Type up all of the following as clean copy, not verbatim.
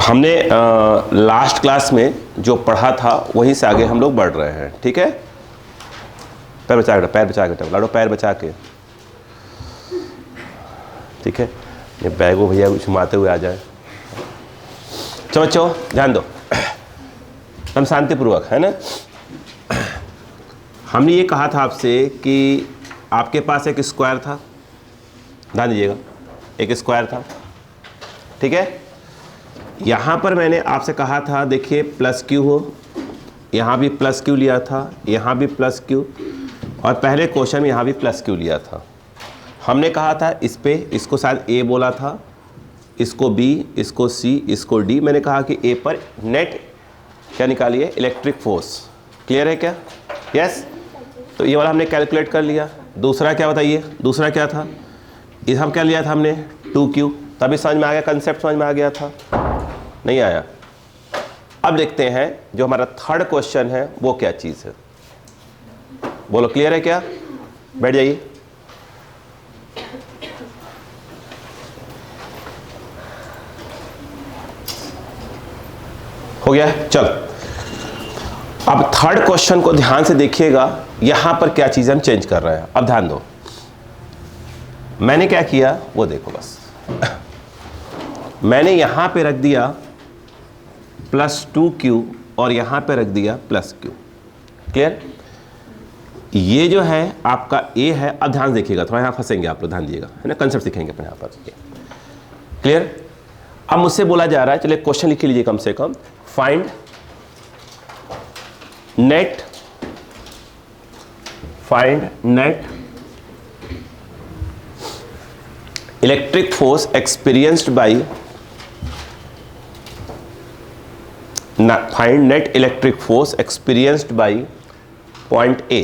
हमने last class में जो पढ़ा था वहीं से आगे हम लोग बढ़ रहे हैं, ठीक है। पैर बचा के लाडो, पैर बचा के, ठीक है। ये बैग वो भैया घुमाते हुए आ जाए। चलो बच्चों ध्यान दो, हम शांतिपूर्वक, है ना। हमने ये कहा था आपसे कि आपके पास एक स्क्वायर था, ध्यान दीजिएगा, एक स्क्वायर था, ठीक है। यहाँ पर मैंने आपसे कहा था, देखिए प्लस क्यू हो, यहाँ भी प्लस क्यू लिया था, यहाँ भी प्लस क्यू, और पहले क्वेश्चन में यहाँ भी प्लस क्यू लिया था। हमने कहा था इस पे, इसको शायद ए बोला था, इसको बी, इसको सी, इसको डी। मैंने कहा कि ए पर नेट क्या निकालिए, इलेक्ट्रिक फोर्स। क्लियर है क्या? यस। तो ये वाला हमने कैलकुलेट कर लिया। दूसरा क्या बताइए, दूसरा क्या था, इस हम क्या लिया था हमने 2Q। तभी समझ में आ गया, कंसेप्ट समझ में आ गया था, नहीं आया? अब देखते हैं जो हमारा थर्ड क्वेश्चन है वो क्या चीज़ है, बोलो। क्लियर है क्या? बैठ जाइए। हो गया, चल। अब थर्ड क्वेश्चन को ध्यान से देखिएगा, यहां पर क्या चीज हम चेंज कर रहे हैं। अब ध्यान दो, मैंने क्या किया वो देखो बस। मैंने यहां पे रख दिया प्लस 2Q और यहां पे रख दिया प्लस Q। क्लियर? ये जो है आपका A है। अब ध्यान देखिएगा, थोड़ा यहां फंसेंगे आप लोग, ध्यान दीजिएगा, है ना। कंसेप्ट सीखेंगे अपने यहां पर। क्लियर? अब मुझसे बोला जा रहा है, चलिए क्वेश्चन लिख लीजिए कम से कम, find net electric force experienced by, find net electric force experienced by point a.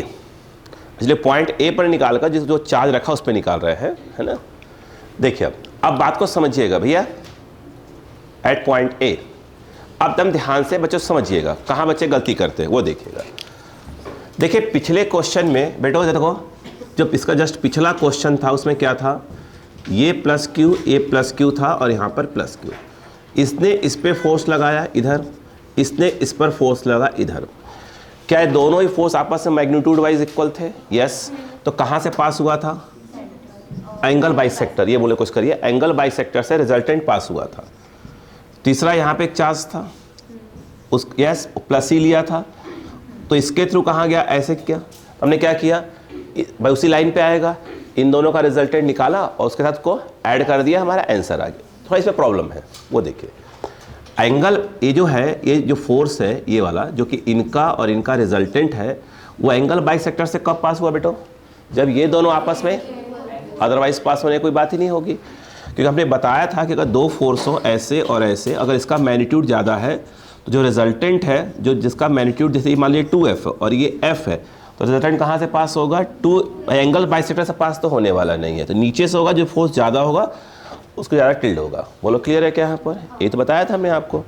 इसलिए पॉइंट ए पर निकालकर जिस जो चार्ज रखा उस पर निकाल रहे हैं, है ना। देखिए अब बात को समझिएगा भैया, एट पॉइंट ए। अब तुम ध्यान से बच्चों समझिएगा, कहाँ बच्चे गलती करते हैं वो देखिएगा। देखिए पिछले क्वेश्चन में बेटो देखो, जब इसका जस्ट पिछला क्वेश्चन था उसमें क्या था, ये प्लस क्यू, ये प्लस क्यू था और यहाँ पर प्लस क्यू। इसने इस पर फोर्स लगाया इधर, इसने इस पर फोर्स लगा इधर। क्या ये दोनों ही फोर्स आपस में मैग्नीट्यूड वाइज इक्वल थे? यस। तो कहाँ से पास हुआ था? Angle bisector. ये बोले कुछ करिए, एंगल बाइसेक्टर से रिजल्टेंट पास हुआ था। तीसरा यहाँ पे एक चार्ज था, उस यस प्लस ही लिया था, तो इसके थ्रू कहाँ गया, ऐसे किया। हमने क्या किया भाई, उसी लाइन पे आएगा, इन दोनों का रिजल्टेंट निकाला और उसके साथ को ऐड कर दिया, हमारा आंसर आ गया। थोड़ा इसमें प्रॉब्लम है, वो देखिए। एंगल ये जो है, ये जो फोर्स है ये वाला, जो कि इनका और इनका रिजल्टेंट है, वो एंगल बाइसेक्टर से कब पास हुआ बेटो? जब ये दोनों आपस में, अदरवाइज पास होने की कोई बात ही नहीं होगी। क्योंकि हमने बताया था कि अगर दो फोर्स हो ऐसे और ऐसे, अगर इसका मैग्नीट्यूड ज़्यादा है तो जो रिजल्टेंट है, जो जिसका मैग्नीट्यूड जैसे मान लीजिए 2F और ये F है, तो रिजल्टेंट कहाँ से पास होगा? एंगल बाइसेक्टर से पास तो होने वाला नहीं है, तो नीचे से होगा, जो फोर्स ज़्यादा होगा उसको ज़्यादा टिल्ड होगा। बोलो क्लियर है क्या यहाँ पर? ये तो बताया था हमने आपको।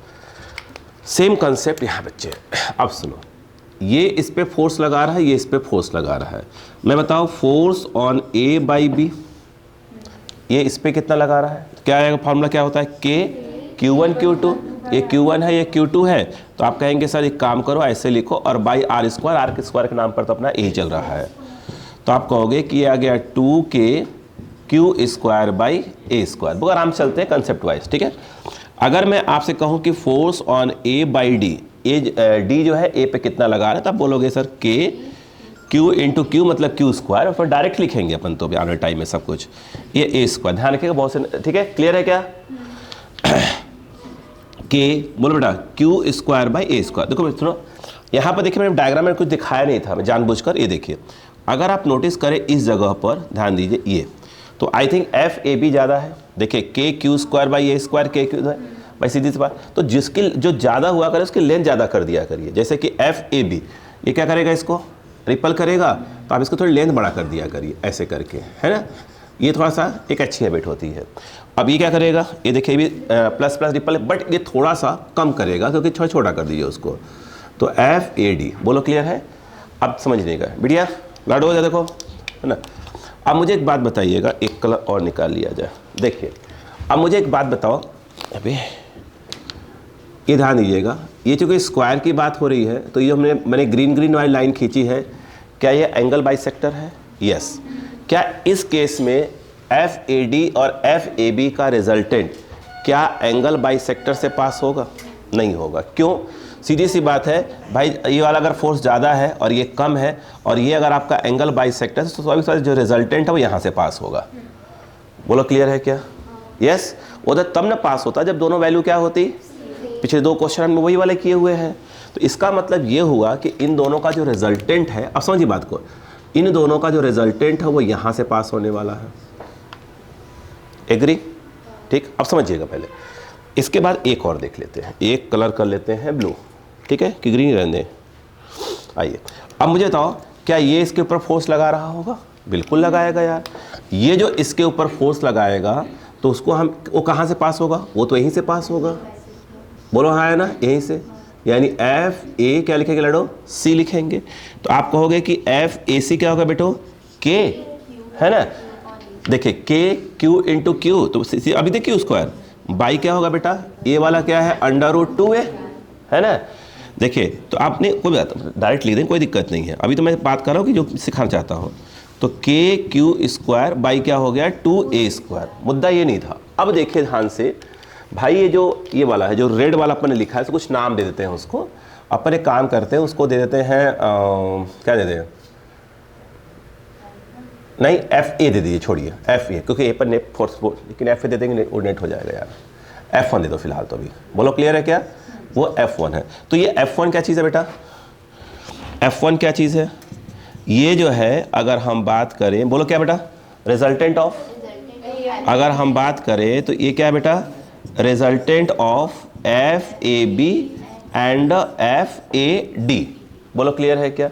सेम कंसेप्ट यहाँ बच्चे। अब सुनो, ये इस पर फोर्स लगा रहा है, ये इस पर फोर्स लगा रहा है। मैं बताओ force on A by b, ये इस पे कितना लगा रहा है? क्या आएगा फॉर्मूला, क्या होता है? K Q1 Q2। ये Q1 है, ये Q2 है, तो आप कहेंगे सर एक काम करो ऐसे लिखो, और बाई R स्क्वायर के नाम पर तो अपना A चल रहा है, तो आप कहोगे कि ये आ गया 2K Q square by A square. बहुत आराम से चलते हैं कंसेप्ट वाइज, ठीक है। अगर मैं आपसे कहूँ कि force on A by D, D जो है A पे कितना लगा रहा है, तब बोलोगे sir K Q into Q मतलब Q स्क्वायर, और फिर डायरेक्ट लिखेंगे अपन तो आने टाइम में सब कुछ, ये A स्क्वायर। ध्यान रखिएगा बहुत से, ठीक है। क्लियर है क्या? K बोलो बेटा Q square by A square. देखो सुनो, यहाँ पर देखिए मैंने डायग्राम में कुछ दिखाया नहीं था, मैं जानबूझकर, ये देखिए अगर आप नोटिस करें इस जगह पर ध्यान दीजिए, ये तो आई थिंक FAB ज़्यादा है। देखिए K Q square by A square, K Q भाई सीधी सी बात। तो जिसकी जो ज़्यादा हुआ करे उसकी लेंथ ज़्यादा कर दिया करिए। जैसे कि FAB, ये क्या करेगा, इसको रिपल करेगा, तो आप इसको थोड़ी लेंथ बड़ा कर दिया करिए ऐसे करके, है ना। ये थोड़ा सा एक अच्छी हैबिट होती है। अब ये क्या करेगा, ये देखिए भी प्लस प्लस रिपल है, बट ये थोड़ा सा कम करेगा क्योंकि थोड़ा छोटा कर दीजिए उसको। तो FAD, बोलो क्लियर है? अब समझने का बढ़िया लाडो हो जाए, देखो, है ना। अब मुझे एक बात बताइएगा, एक कलर और निकाल लिया जाए। देखिए अब मुझे एक बात बताओ, अभी ये ध्यान दीजिएगा, ये चूँकि स्क्वायर की बात हो रही है तो ये मैंने ग्रीन वाली लाइन खींची है, क्या ये एंगल बाइसेक्टर है? यस। क्या इस केस में FAD और FAB का रिजल्टेंट क्या एंगल बाइसेक्टर से पास होगा? नहीं होगा। क्यों? सीधी सी बात है भाई, ये वाला अगर फोर्स ज़्यादा है और ये कम है और ये अगर आपका एंगल बाइसेक्टर है तो स्वाभाविक जो रिजल्टेंट है वो यहाँ से पास होगा। बोलो क्लियर है क्या? यस। उधर तब ना पास होता जब दोनों वैल्यू क्या होती, पिछले 2 क्वेश्चन हमने वही वाले किए हुए हैं। तो इसका मतलब ये हुआ कि इन दोनों का जो रिजल्टेंट है, अब समझिए बात को, इन दोनों का जो रिजल्टेंट है वो यहाँ से पास होने वाला है। एग्री? ठीक, अब समझिएगा पहले। इसके बाद एक और देख लेते हैं, एक कलर कर लेते हैं ब्लू, ठीक है, कि ग्रीन रहने। आइए अब मुझे बताओ, क्या ये इसके ऊपर फोर्स लगा रहा होगा? बिल्कुल लगाएगा यार। ये जो इसके ऊपर फोर्स लगाएगा तो उसको वो कहाँ से पास होगा? वो तो यहीं से पास होगा। बोलो हाँ है ना, यहीं से। यानी FA क्या लिखेंगे लड़ो? C लिखेंगे। तो आप कहोगे कि FAC क्या होगा बेटो? K, है ना। देखिए KQ इंटू Q, तो अभी देखिए स्क्वायर बाई क्या होगा बेटा? ये वाला क्या है? √2A, है ना। देखिए तो आपने कोई बात डायरेक्ट लिख दें, कोई दिक्कत नहीं है। अभी तो मैं बात कर रहा हूँ कि जो सिखाना चाहता हूँ। तो KQ स्क्वायर बाई क्या हो गया? 2A square. मुद्दा ये नहीं था। अब देखिए ध्यान से भाई, ये वाला है जो रेड वाला अपन ने लिखा है, तो कुछ नाम दे देते हैं उसको। अपन एक काम करते हैं, उसको दे देते हैं क्या दे दें? नहीं, FA दे दीजिए, छोड़िए FA, क्योंकि ए पर नेट फोर्स, लेकिन FA दे देंगे वो नेट हो जाएगा यार। F1 दे दो फिलहाल तो अभी। बोलो क्लियर है क्या? वो F1 है। तो ये F1 क्या चीज़ है बेटा? F1 क्या चीज़ है? ये जो है अगर हम बात करें, बोलो क्या बेटा? रिजल्टेंट ऑफ, अगर हम बात करें तो ये क्या है बेटा? Resultant of FAB and FAD। बोलो क्लियर है क्या?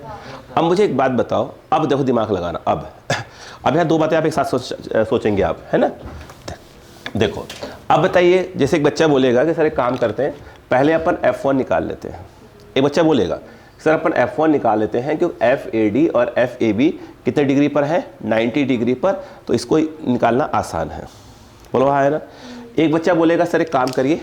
अब मुझे एक बात बताओ, अब देखो दिमाग लगाना। अब यहाँ 2 बातें आप एक साथ सोचेंगे आप, है ना। देखो अब बताइए, जैसे एक बच्चा बोलेगा कि सर एक काम करते हैं, पहले अपन F1 निकाल लेते हैं। एक बच्चा बोलेगा सर अपन F1 निकाल लेते हैं क्योंकि FAD और FAB कितने डिग्री पर है? 90 डिग्री पर, तो इसको निकालना आसान है। बोलो हाँ है ना। एक बच्चा बोलेगा सर एक काम करिए,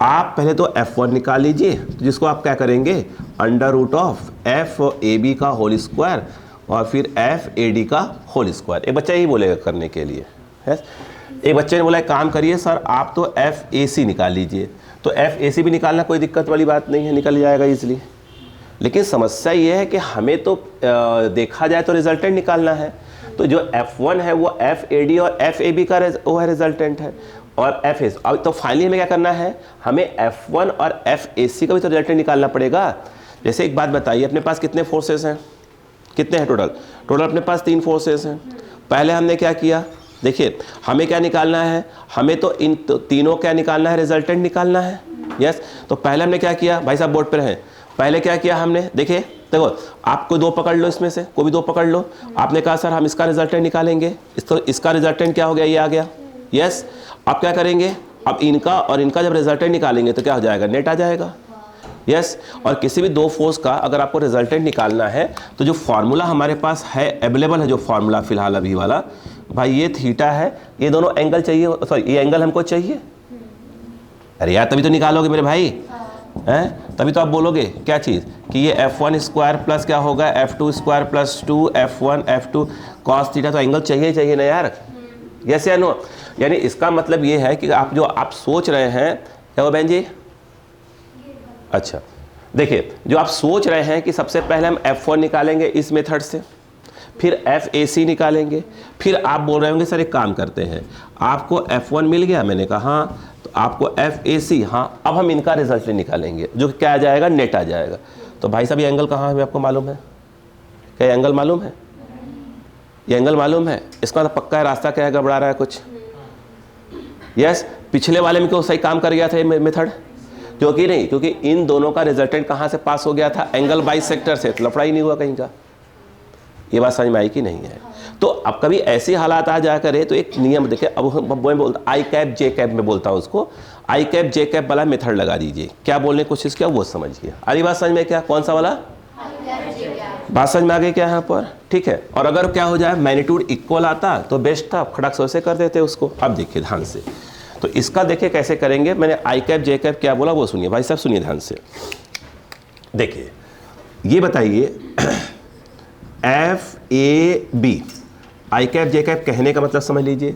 आप पहले तो F1 निकाल लीजिए, तो जिसको आप क्या करेंगे? √FAB का होल स्क्वायर और फिर FAD का होल स्क्वायर। एक बच्चा यही बोलेगा करने के लिए। एक बच्चे ने बोला एक काम करिए सर आप तो FAC निकाल लीजिए। तो FAC भी निकालना कोई दिक्कत वाली बात नहीं है, निकल जाएगा इजीली। लेकिन समस्या ये है कि हमें तो देखा जाए तो रिजल्टेंट निकालना है। तो जो F1 है वो FAD और FAB का वो है रिजल्टेंट है, और FAC। अब तो फाइनली हमें क्या करना है? हमें F1 और FAC का भी तो रिजल्टेंट निकालना पड़ेगा। जैसे एक बात बताइए, अपने पास कितने फोर्सेस हैं? कितने हैं टोटल? टोटल अपने पास 3 फोर्सेस हैं। पहले हमने क्या किया? देखिए हमें क्या निकालना है? हमें तो इन तीनों क्या निकालना है? रिजल्टेंट निकालना है। यस। तो पहले हमने क्या किया? भाई साहब बोर्ड पर हैं। पहले क्या किया हमने? देखिए देखो, आप कोई 2 पकड़ लो, इसमें से कोई भी 2 पकड़ लो। आपने कहा सर हम इसका रिजल्टेंट निकालेंगे, इसका रिजल्टेंट क्या हो गया? ये आ गया। यस। अब क्या करेंगे? अब इनका और इनका जब रिजल्टेंट निकालेंगे तो क्या हो जाएगा? नेट आ जाएगा। यस। और किसी भी 2 फोर्स का अगर आपको रिजल्टेंट निकालना है तो जो फार्मूला हमारे पास है, अवेलेबल है जो फार्मूला फिलहाल अभी वाला, भाई ये थीटा है, ये दोनों एंगल चाहिए, सॉरी ये एंगल हमको चाहिए। अरे यार तभी तो निकालोगे मेरे भाई, हैं? तभी तो आप बोलोगे क्या चीज़ कि ये F1 स्क्वायर प्लस क्या होगा? F2 square plus 2 F1 F2 cos theta. तो एंगल चाहिए ना यार। यस या नो? यानी इसका मतलब ये है कि आप सोच रहे हैं, क्या हो बहन जी? अच्छा देखिए, जो आप सोच रहे हैं कि सबसे पहले हम F1 निकालेंगे इस मेथड से, फिर FAC निकालेंगे, फिर आप बोल रहे होंगे सर एक काम करते हैं, आपको F1 मिल गया। मैंने कहा हाँ, तो आपको FAC, हाँ अब हम इनका रिजल्ट निकालेंगे जो क्या आ जाएगा? नेट आ जाएगा। तो भाई साहब ये एंगल कहाँ है आपको मालूम है? क्या एंगल मालूम है? ये एंगल मालूम है? इसका तो पक्का है रास्ता क्या है, गड़बड़ा रहा है कुछ। यस। पिछले वाले में क्यों सही काम कर गया था ये मेथड? क्योंकि नहीं, क्योंकि इन दोनों का रिजल्टेंट कहाँ से पास हो गया था? एंगल बाइसेक्टर से। तो लफड़ा ही नहीं हुआ कहीं का। ये बात समझ में आई कि नहीं है? तो अब कभी ऐसे हालात आ जा करे तो एक नियम देखे, अब मैं बोलता आई कैप जे कैप में बोलता हूँ उसको, आई कैप जे कैप वाला मेथड लगा दीजिए। क्या बोलने की कोशिश किया वो समझिए। अरे बात समझ में क्या? कौन सा वाला बात समझ में आ गई क्या यहाँ पर? ठीक है। और अगर क्या हो जाए मैग्नीट्यूड इक्वल आता तो बेस्ट था, खड़क से कर देते उसको। अब देखिए ध्यान से, तो इसका देखिए कैसे करेंगे। मैंने आई कैप जे कैप क्या बोला वो सुनिए भाई साहब, सुनिए ध्यान से। देखिए ये बताइए f a b, i cap j cap कहने का मतलब समझ लीजिए।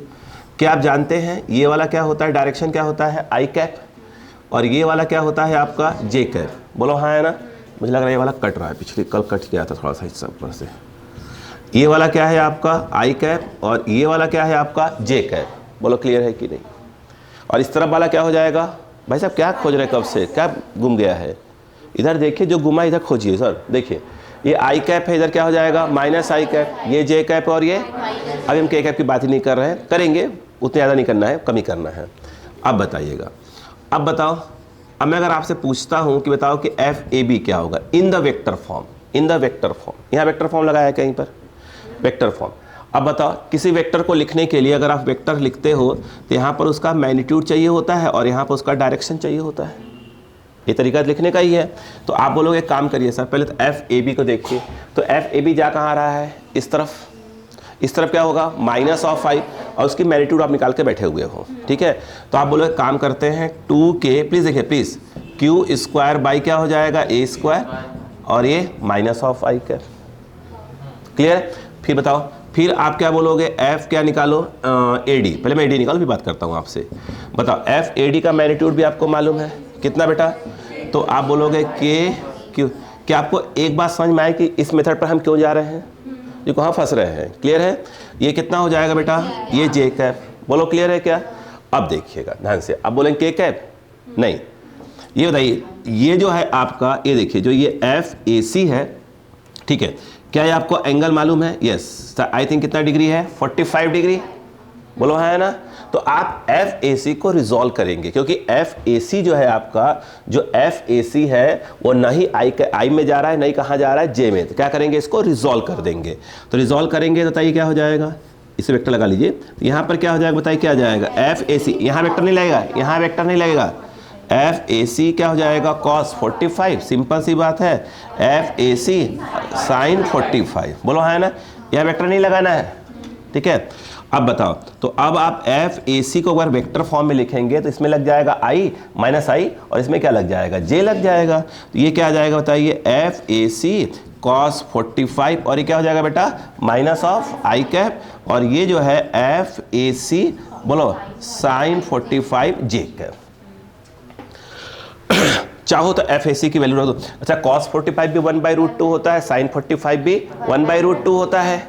क्या आप जानते हैं ये वाला क्या होता है, डायरेक्शन क्या होता है आई कैप, और ये वाला क्या होता है आपका जे कैप। बोलो हाँ है ना। मुझे लग रहा है ये वाला कट रहा है, पिछले कल कट गया था थोड़ा सा हिस्सा ऊपर से। ये वाला क्या है आपका आई कैप और ये वाला क्या है आपका जे कैप। बोलो क्लियर है कि नहीं। और इस तरफ वाला क्या हो जाएगा भाई साहब, क्या खोज रहे हैं कब से, क्या गुम गया है। इधर देखिए जो गुमा इधर खोजिए सर। देखिए ये आई कैप है, इधर क्या हो जाएगा माइनस आई कैप, ये जे कैप और ये, अभी हम के कैप की बात ही नहीं कर रहे हैं, करेंगे उतना ज़्यादा नहीं करना है, कम ही करना है। अब बताइएगा, अब बताओ, अब मैं अगर आपसे पूछता हूँ कि बताओ कि एफ ए बी क्या होगा इन the vector form, in the vector form, यहाँ वेक्टर फॉर्म लगाया है कहीं पर, वेक्टर फॉर्म। अब बताओ किसी वेक्टर को लिखने के लिए अगर आप वेक्टर लिखते हो तो यहाँ पर उसका मैग्नीट्यूड चाहिए होता है और यहाँ पर उसका डायरेक्शन चाहिए होता है। ये तरीका लिखने का ही है। तो आप बोलोगे एक काम करिए सर, पहले तो एफ ए बी को देखिए। तो एफ ए बी जा कहाँ रहा है, इस तरफ, इस तरफ क्या होगा माइनस ऑफ 5 और उसकी मैग्नीट्यूड आप निकाल के बैठे हुए हो, ठीक है। तो आप बोलोगे काम करते हैं 2k, प्लीज़ देखिए प्लीज़, क्यू स्क्वायर बाई क्या हो जाएगा ए स्क्वायर और ये minus of I cap. Clear. फिर बताओ, फिर आप क्या बोलोगे एफ क्या निकालो ए डी, पहले मैं ए डी निकालो फिर बात करता हूँ आपसे। बताओ एफ ए डी का मैग्नीट्यूड भी आपको मालूम है कितना बेटा, तो आप बोलोगे के क्यू। क्या आपको एक बात समझ में आए कि इस मेथड पर हम क्यों जा रहे हैं, ये कहाँ फंस रहे हैं। क्लियर है। ये कितना हो जाएगा बेटा, ये जे कैप। बोलो क्लियर है क्या। अब देखिएगा ध्यान से, अब बोलेंगे के कैप नहीं, ये बताइए ये जो है आपका, ये देखिए जो ये एफ ए सी है, ठीक है, क्या ये आपको एंगल मालूम है। यस आई थिंक कितना डिग्री है 45 डिग्री। बोलो है ना। तो आप एफ ए सी को रिजॉल्व करेंगे क्योंकि एफ ए सी जो है आपका, जो एफ ए सी है वो ना ही आई में जा रहा है, नहीं कहाँ जा रहा है जे में। तो क्या करेंगे इसको रिजॉल्व कर देंगे। तो रिजॉल्व करेंगे तो बताइए क्या हो जाएगा, इसे वेक्टर लगा लीजिए। तो यहाँ पर क्या हो जाएगा बताइए, क्या आ जाएगा एफ ए सी, यहाँ वेक्टर नहीं लगेगा, यहाँ वेक्टर नहीं लगेगा, एफ ए सी क्या हो जाएगा कॉस 45, सिंपल सी बात है, एफ ए सी साइन 45। बोलो है ना, यहाँ वेक्टर नहीं लगाना है, ठीक है। अब बताओ, तो अब आप एफ ए सी को अगर वेक्टर फॉर्म में लिखेंगे तो इसमें लग जाएगा आई माइनस आई और इसमें क्या लग जाएगा जे लग जाएगा। तो ये क्या आ जाएगा बताइए एफ ए सी कॉस 45 और ये क्या हो जाएगा बेटा माइनस ऑफ आई कैप और ये जो है एफ ए सी बोलो साइन 45 जे कैप। चाहो तो एफ ए सी की वैल्यू रख दो। अच्छा कॉस 45 भी 1/√2 होता है, साइन 45 भी 1/√2 होता है,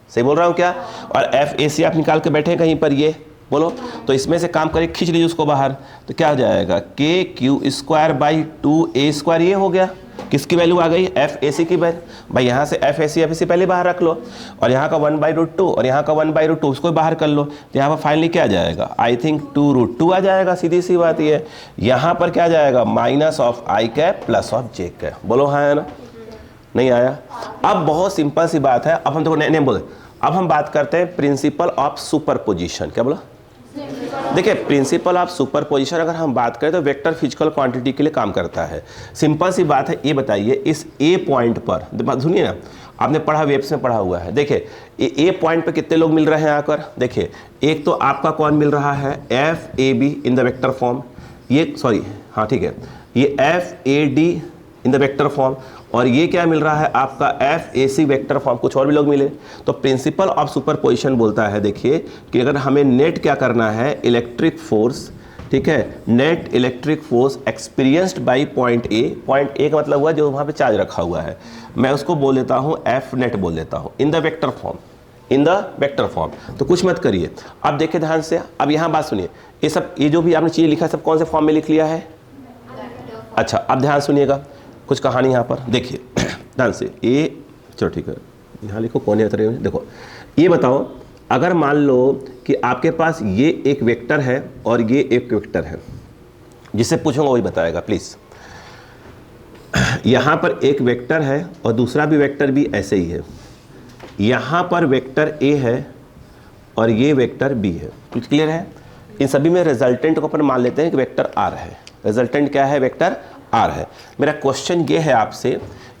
सही बोल रहा हूँ क्या। और एफ ए सी आप निकाल के बैठे कहीं पर, ये बोलो तो इसमें से काम करिए, खींच लीजिए उसको बाहर। तो क्या हो जाएगा k q square by 2a square, ये हो गया। किसकी वैल्यू आ गई एफ ए सी की वैल्यू। भाई यहाँ से एफ ए सी पहले बाहर रख लो और यहाँ का 1/√2 और यहाँ का 1/√2 उसको बाहर कर लो। तो यहाँ पर फाइनली क्या आ जाएगा आई थिंक 2√2 आ जाएगा, सीधी सी बात ये। यहाँ पर क्या आ जाएगा minus of I cap plus of J cap. बोलो हाँ है ना, नहीं आया। अब बहुत सिंपल सी बात है, अब हम देखो नहीं बोले, अब हम बात करते हैं प्रिंसिपल ऑफ सुपरपोजिशन। क्या बोला, देखिए प्रिंसिपल ऑफ सुपरपोजिशन अगर हम बात करें तो वेक्टर फिजिकल क्वांटिटी के लिए काम करता है। सिंपल सी बात है, ये बताइए इस ए पॉइंट पर, सुनिए ना, आपने पढ़ा वेब्स में पढ़ा हुआ है। देखिए ए पॉइंट पर कितने लोग मिल रहे हैं आकर, देखिए एक तो आपका कौन मिल रहा है f a b in the vector form, ये सॉरी हाँ ठीक है, ये f a d in the vector form और ये क्या मिल रहा है आपका f a c vector form, कुछ और भी लोग मिले। तो प्रिंसिपल ऑफ सुपरपोजिशन बोलता है देखिए कि अगर हमें नेट क्या करना है इलेक्ट्रिक फोर्स, ठीक है, net electric force experienced by point ए का मतलब हुआ जो वहाँ पे चार्ज रखा हुआ है, मैं उसको बोल देता हूँ एफ नेट बोल देता हूँ इन the vector form, in the vector form. तो कुछ मत करिए, अब देखिए ध्यान से, अब यहाँ बात सुनिए, ये सब ये जो भी आपने चीज़ लिखा है सब कौन से फॉर्म में लिख लिया है। अच्छा अब ध्यान सुनिएगा, कुछ कहानी यहाँ पर देखिए ध्यान से, ये चलो ठीक है यहाँ लिखो कौन है तरह। देखो ये बताओ, अगर मान लो कि आपके पास ये एक वेक्टर है और ये एक वेक्टर है, जिससे पूछूंगा वही बताएगा प्लीज़। यहाँ पर एक वेक्टर है और दूसरा भी वेक्टर भी ऐसे ही है, यहाँ पर वेक्टर ए है और ये वेक्टर बी है, कुछ क्लियर है। इन सभी में रिजल्टेंट को अपन मान लेते हैं कि वेक्टर आर है, रिजल्टेंट क्या है वेक्टर आर है। मेरा क्वेश्चन ये है आपसे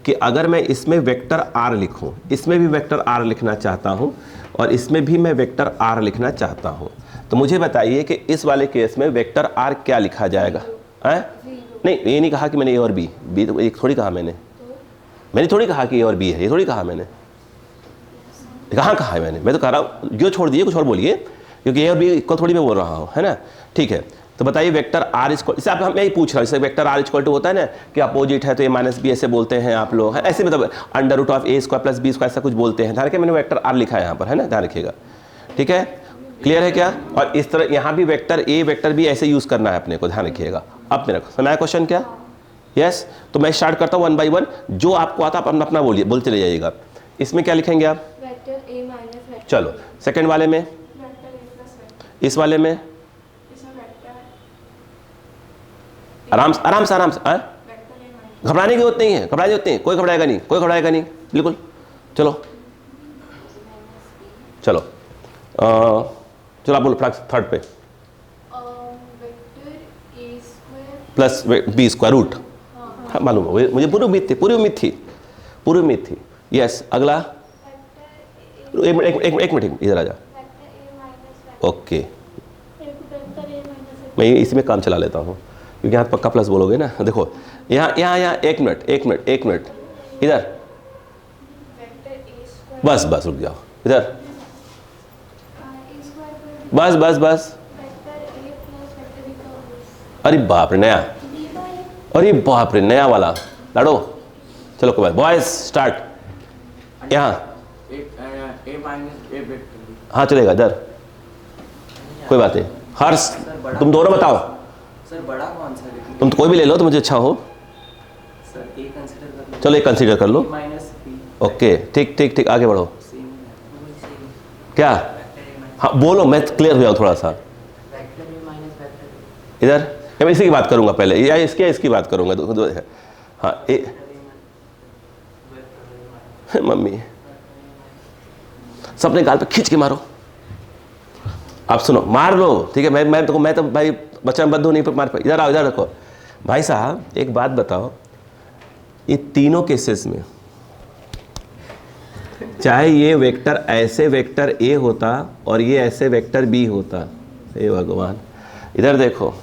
कि अगर मैं इसमें वेक्टर आर लिखूं, इसमें भी वेक्टर आर लिखना चाहता हूं और इसमें भी मैं वेक्टर आर लिखना चाहता हूं, तो मुझे बताइए कि इस वाले केस में वेक्टर आर क्या लिखा जाएगा? नहीं, ये नहीं कहा कि मैंने ए और बी, तो एक थोड़ी कहा मैंने थोड़ी कहा कि ए और बी है, ये थोड़ी कहा मैंने, कहाँ कहा है मैंने? मैं तो कह रहा हूँ जो छोड़ दिए कुछ और बोलिए, क्योंकि ए और बी को थोड़ी मैं बोल रहा हूँ, है ना? ठीक है, तो बताइए वेक्टर आर इक्वल, इसे आप मैं ही पूछ रहा हूँ, जैसे वेक्टर आर इक्वल टू होता है ना कि अपोजिट है तो ए माइनस बी ऐसे बोलते हैं आप लोग, है ऐसे, मतलब under root of a square plus b square ऐसा कुछ बोलते हैं। ध्यान रखिए मैंने वेक्टर आर लिखा है यहाँ पर, है ना, ध्यान रखिएगा, ठीक है, क्लियर है क्या? और इस तरह यहाँ भी वेक्टर ए वेक्टर बी ऐसे यूज़ करना है अपने को, ध्यान रखिएगा। अब मेरा समय क्वेश्चन क्या? यस, तो मैं स्टार्ट करता हूँ 1 बाई 1, जो आपको आता आप अपना बोलिए, बोलते चले जाइएगा। इसमें क्या लिखेंगे आप? चलो सेकंड वाले में, इस वाले में आराम से घबराने की जरूरत नहीं है, कोई घबराएगा नहीं, बिल्कुल। चलो आप बोलो थर्ड पे, प्लस बी स्क्वायर रूट, मालूम है मुझे, पूरी उम्मीद थी। यस, अगला एक मिनट इधर आ जा। ओके, मैं इसी में काम चला लेता हूँ क्योंकि यहाँ पक्का प्लस बोलोगे ना। देखो यहाँ एक मिनट इधर, बस रुक जाओ इधर, बस। अरे बाप रे, नया वाला लाडो। चलो कोई बात, बॉयज स्टार्ट। यहाँ हाँ चलेगा इधर, कोई बात नहीं। हर्ष तुम दोनों बताओ सर, बड़ा कौन सा है? तुम तो कोई भी ले लो तो मुझे अच्छा हो। सर ए कंसीडर कर लो। चलो एक कंसीडर कर लो। ओके, ठीक, आगे बढ़ो। क्या? हाँ बोलो, मैं क्लियर हो जाऊँ थोड़ा सा। इधर मैं इसी की बात करूंगा पहले, या इसकी बात करूंगा। हाँ मम्मी सबने गाल पे खींच के मारो। आप सुनो, मार लो, ठीक है। मैं तो भाई बच्चा बंद हो नहीं मार पाई। इधर आओ, इधर रखो। भाई साहब एक बात बताओ, ये तीनों केसेस में चाहे ये वेक्टर ऐसे वेक्टर ए होता और ये ऐसे वेक्टर बी होता, हे भगवान, इधर देखो,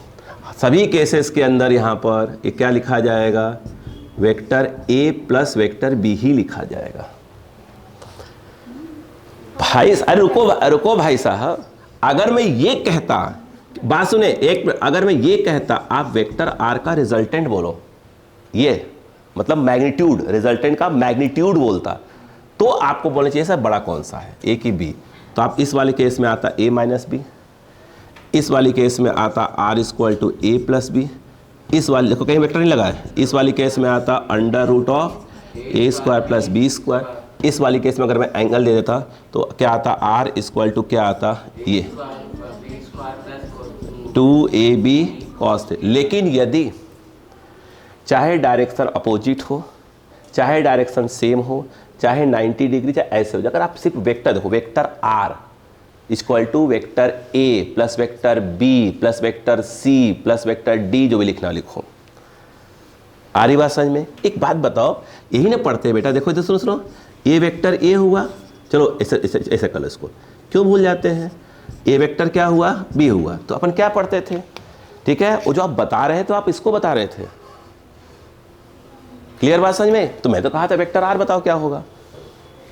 सभी केसेस के अंदर यहाँ पर ये क्या लिखा जाएगा? Vector a plus vector b ही लिखा जाएगा। भाई अरे रुको भाई साहब, अगर मैं ये कहता, बात सुने एक, अगर मैं ये कहता आप वेक्टर आर का रिजल्टेंट बोलो, ये मतलब मैग्नीट्यूड, रिजल्टेंट का मैग्नीट्यूड बोलता, तो आपको बोलना चाहिए सर बड़ा कौन सा है, ए की बी। तो आप इस वाले केस में आता ए माइनस बी, इस वाली केस में आता r equal to a plus b, इस वाले देखो कहीं वेक्टर नहीं लगा है, इस वाली केस में आता under root of a square plus b square. इस वाली केस में अगर मैं एंगल दे देता तो क्या आता? आर इक्वल टू क्या आता? ये 2ab cos। लेकिन यदि चाहे डायरेक्शन अपोजिट हो, चाहे डायरेक्शन सेम हो, चाहे 90 डिग्री, चाहे ऐसे हो, अगर आप सिर्फ वेक्टर देखो, vector r equal to vector a plus vector b plus vector c plus vector d, जो भी लिखना लिखो। आ रही बात समझ में? एक बात बताओ, यही ना पढ़ते हैं बेटा, देखो इधर सुनो, ए वेक्टर ए हुआ, चलो ऐसे कर लो इसको, क्यों भूल जाते हैं? ए वेक्टर क्या हुआ? बी हुआ, तो अपन क्या पढ़ते थे? ठीक है, वो जो आप बता रहे हैं तो आप इसको बता रहे थे। क्लियर बात समझ में? तो मैं तो कहा था वेक्टर आर बताओ क्या होगा,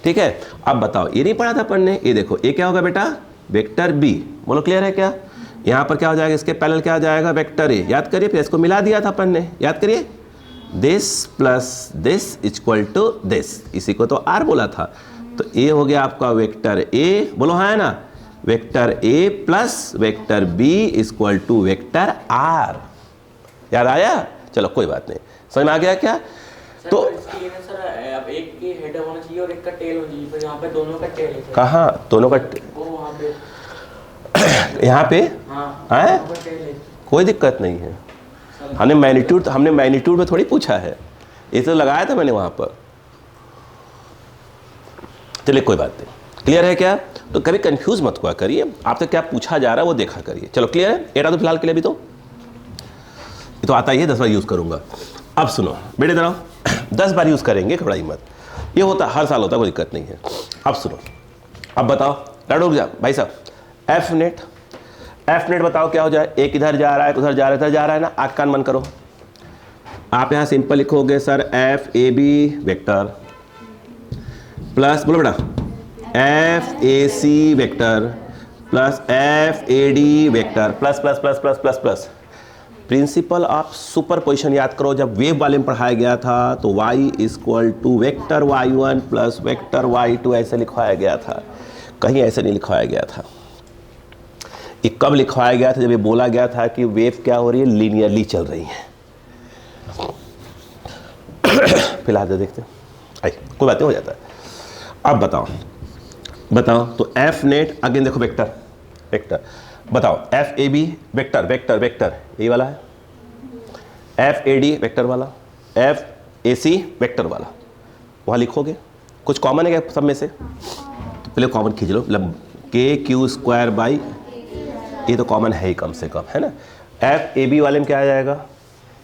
ठीक है। अब बताओ, ये नहीं पढ़ा था पढ़ने, ये देखो ये क्या होगा बेटा? वेक्टर बी, बोलो क्लियर है क्या? यहाँ पर क्या हो जाएगा? इसके पैरेलल क्या हो जाएगा? वेक्टर ए। याद करिए, फिर इसको मिला दिया था अपन ने, याद करिए, this plus this equal to this, इसी को तो आर बोला था। तो ए हो गया आपका वेक्टर ए, बोलो हाँ है ना, vector a plus vector b equal to vector r. याद आया? चलो कोई बात नहीं, समझ में आ गया क्या? तो सर अब एक की हेड होना चाहिए और एक का टेल होना चाहिए, तो यहाँ पे दोनों का टेल है। कहाँ दोनों का? वो वहाँ पे यहाँ पे हाँ, है, टेल है, कोई दिक्कत नहीं है। हमने मैग्नीट्यूड में थोड़ी पूछा है, ये तो लगाया था मैंने वहाँ पर। चलिए कोई बात नहीं, क्लियर है क्या? तो कभी कंफ्यूज मत हुआ करिए, आपसे क्या पूछा जा रहा है वो देखा करिए। चलो क्लियर है? एटा तो फिलहाल के लिए भी तो ये तो आता ही है, 10 बार यूज़ करूँगा। अब सुनो बेटे, इधर आओ, 10 बार यूज़ करेंगे, घबराइए मत, ये होता हर साल होता है, कोई दिक्कत नहीं है। अब सुनो, अब बताओ, रुक जा भाई साहब, एफ नेट एफ नेट बताओ क्या हो जाए, एक इधर जा रहा है उधर जा रहा है इधर जा रहा है ना, आंख कान बंद करो। आप यहां सिंपल लिखोगे sir f a b vector plus, बोलो बेटा, f a c vector plus f a d vector plus plus plus plus plus plus. Principle of superposition याद करो, जब वेव वाले में पढ़ाया गया था तो y equal to vector y1 plus vector y2 ऐसे लिखवाया गया था, कहीं ऐसे नहीं लिखवाया गया था। ये कब लिखवाया गया था, जब ये बोला गया था कि वेव क्या हो रही है, लीनियरली चल रही है। फिलहाल तो देखते हैं, आई कोई बात नहीं, हो जाता है। अब बताओ तो एफ नेट अगेन देखो वेक्टर बताओ, f a b vector vector vector ये वाला है, एफ ए डी वेक्टर वाला, एफ ए सी वेक्टर वाला, वहाँ लिखोगे। कुछ कॉमन है क्या सब में से? तो पहले कॉमन खींच लो, मतलब के क्यू स्क्वायर बाई, ये तो कॉमन है ही कम से कम, है ना। एफ ए बी वाले में क्या आ जाएगा,